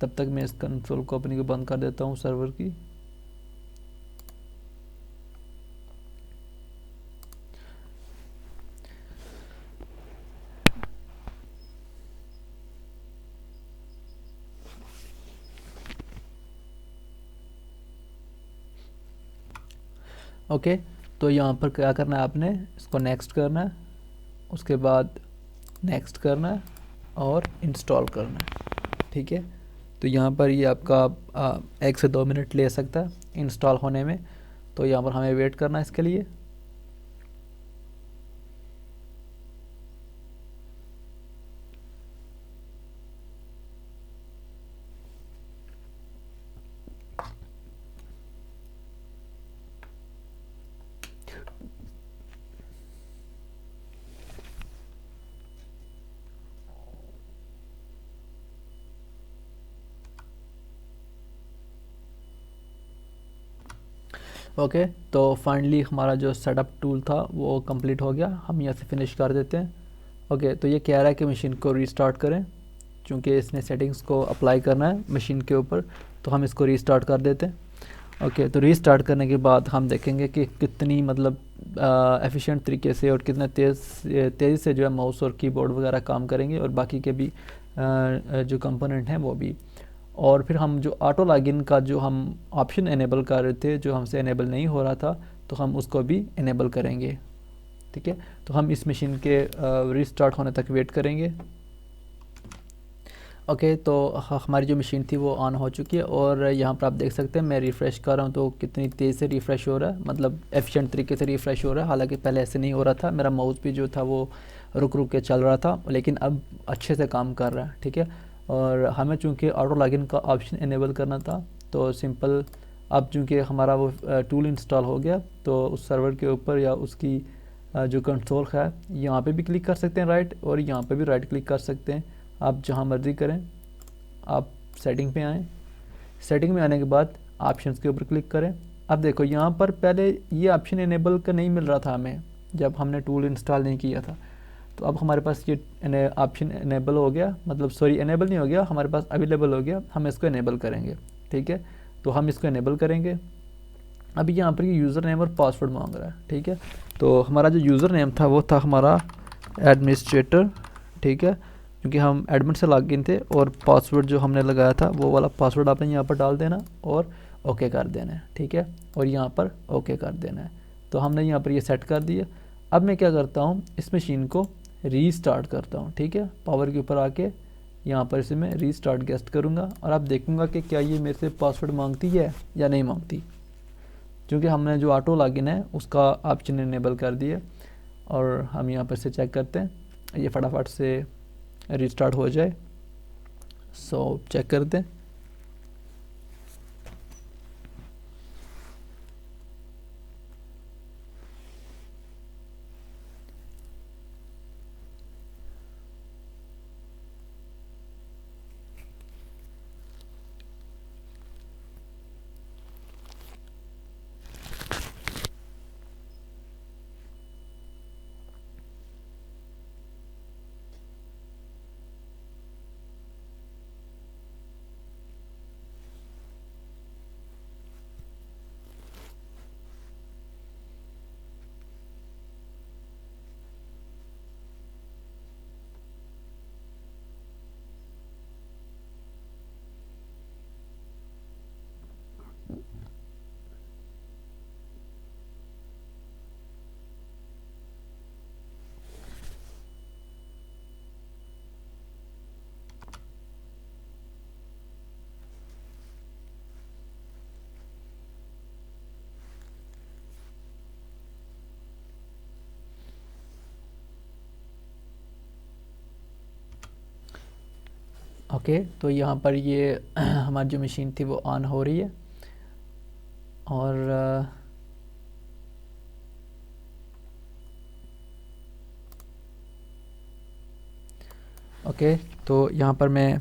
तब तक मैं इस कंसोल को अपनी को बंद कर देता हूँ सर्वर की। ओके, तो यहाँ पर क्या करना है, आपने इसको नेक्स्ट करना है, उसके बाद नेक्स्ट करना है और इंस्टॉल करना है, ठीक है। तो यहाँ पर ये आपका 1 से 2 मिनट ले सकता है इंस्टॉल होने में, तो यहाँ पर हमें वेट करना है इसके लिए। ओके, तो फाइनली हमारा जो सेटअप टूल था वो कंप्लीट हो गया, हम यहाँ से फिनिश कर देते हैं। ओके, तो ये कह रहा है कि मशीन को रीस्टार्ट करें, क्योंकि इसने सेटिंग्स को अप्लाई करना है मशीन के ऊपर, तो हम इसको रीस्टार्ट कर देते हैं। ओके, तो रीस्टार्ट करने के बाद हम देखेंगे कि कितनी मतलब एफिशिएंट तरीके से और कितना तेज़ी से जो है माउस और कीबोर्ड वगैरह काम करेंगे, और बाकी के भी जो कंपोनेंट हैं वो भी। और फिर हम जो ऑटो लॉगिन का जो हम ऑप्शन इनेबल कर रहे थे, जो हमसे इनेबल नहीं हो रहा था, तो हम उसको भी इनेबल करेंगे, ठीक है। तो हम इस मशीन के रीस्टार्ट होने तक वेट करेंगे। ओके, तो हमारी जो मशीन थी वो ऑन हो चुकी है, और यहाँ पर आप देख सकते हैं मैं रिफ़्रेश कर रहा हूँ तो कितनी तेज़ से रिफ़्रेश हो रहा है, मतलब एफिशिएंट तरीके से रिफ़्रेश हो रहा है। हालांकि पहले ऐसे नहीं हो रहा था, मेरा माउस भी जो था वो रुक रुक के चल रहा था, लेकिन अब अच्छे से काम कर रहा है, ठीक है। और हमें चूँकि ऑटो लॉगिन का ऑप्शन इनेबल करना था, तो सिंपल अब चूँकि हमारा वो टूल इंस्टॉल हो गया, तो उस सर्वर के ऊपर या उसकी जो कंट्रोल है यहाँ पे भी क्लिक कर सकते हैं राइट, और यहाँ पे भी राइट क्लिक कर सकते हैं, आप जहाँ मर्ज़ी करें। आप सेटिंग पे आएँ, सेटिंग में आने के बाद ऑप्शंस के ऊपर क्लिक करें। अब देखो यहाँ पर पहले ये ऑप्शन इनेबल का नहीं मिल रहा था हमें, जब हमने टूल इंस्टॉल नहीं किया था। तो अब हमारे पास ये ऑप्शन इनेबल हो गया, मतलब सॉरी इनेबल नहीं हो गया, हमारे पास अवेलेबल हो गया, हम इसको इनेबल करेंगे, ठीक है। तो हम इसको इनेबल करेंगे। अभी यहाँ पर ये यूज़र नेम और पासवर्ड मांग रहा है, ठीक है। तो हमारा जो यूज़र नेम था वो था हमारा एडमिनिस्ट्रेटर, ठीक है, क्योंकि हम एडमिन से लॉगिन थे, और पासवर्ड जो हमने लगाया था वो वाला पासवर्ड आपने यहाँ पर डाल देना और ओके कर देना है, ठीक है। और यहाँ पर ओके कर देना है। तो हमने यहाँ पर ये सेट कर दिया। अब मैं क्या करता हूँ, इस मशीन को रीस्टार्ट करता हूँ, ठीक है। पावर के ऊपर आके यहाँ पर इसे मैं रीस्टार्ट गेस्ट करूँगा, और आप देखूँगा कि क्या ये मेरे से पासवर्ड मांगती है या नहीं मांगती, क्योंकि हमने जो ऑटो लॉगिन है उसका ऑप्शन इनेबल कर दिया। और हम यहाँ पर से चेक करते हैं ये फटाफट से रिस्टार्ट हो जाए। सो चेक करते हैं। ओके, तो यहाँ पर ये हमारी जो मशीन थी वो ऑन हो रही है और ओके, तो यहाँ पर मैं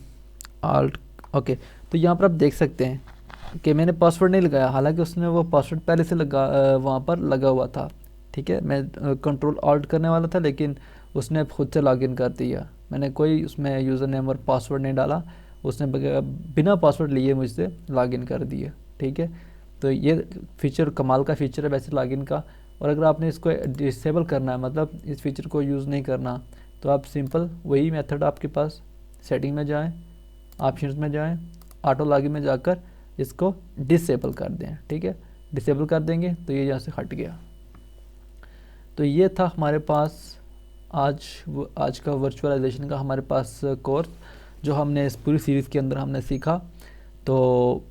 आल्ट ओके, तो यहाँ पर आप देख सकते हैं कि मैंने पासवर्ड नहीं लगाया, हालांकि उसने वो पासवर्ड पहले से वहाँ पर लगा हुआ था। ठीक है, मैं कंट्रोल ऑल्ट करने वाला था लेकिन उसने खुद से लॉगिन कर दिया। मैंने कोई उसमें यूज़र नेम और पासवर्ड नहीं डाला, उसने बिना पासवर्ड लिए मुझसे लॉगिन कर दिया। ठीक है, तो ये फीचर कमाल का फीचर है वैसे लॉगिन का। और अगर आपने इसको डिसेबल करना है, मतलब इस फीचर को यूज़ नहीं करना, तो आप सिंपल वही मेथड आपके पास, सेटिंग में जाएं, ऑप्शंस में जाएं, ऑटो लॉगिन में जाकर इसको डिसेबल कर दें। ठीक है, डिसेबल कर देंगे तो ये यहाँ से हट गया। तो ये था हमारे पास आज का वर्चुअलाइजेशन का हमारे पास कोर्स, जो हमने इस पूरी सीरीज़ के अंदर हमने सीखा। तो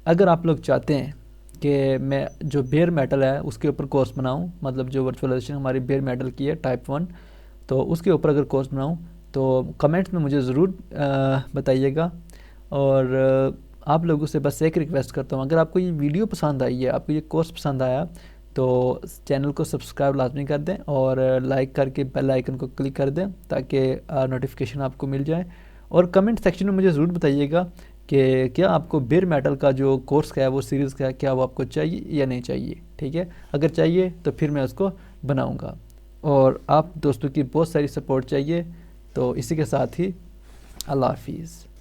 अगर आप लोग चाहते हैं कि मैं जो बेयर मेटल है उसके ऊपर कोर्स बनाऊं, मतलब जो वर्चुअलाइजेशन हमारी बेयर मेटल की है टाइप 1, तो उसके ऊपर अगर कोर्स बनाऊं तो कमेंट्स में मुझे ज़रूर बताइएगा। और आप लोगों से बस एक रिक्वेस्ट करता हूँ, अगर आपको ये वीडियो पसंद आई है, आपको ये कोर्स पसंद आया, तो चैनल को सब्सक्राइब लाजमी कर दें और लाइक करके बेल आइकन को क्लिक कर दें ताकि नोटिफिकेशन आपको मिल जाए। और कमेंट सेक्शन में मुझे ज़रूर बताइएगा कि क्या आपको बेयर मेटल का जो कोर्स का है वो सीरीज़ का क्या वो आपको चाहिए या नहीं चाहिए। ठीक है, अगर चाहिए तो फिर मैं उसको बनाऊंगा। और आप दोस्तों की बहुत सारी सपोर्ट चाहिए। तो इसी के साथ ही अल्लाह हाफिज़।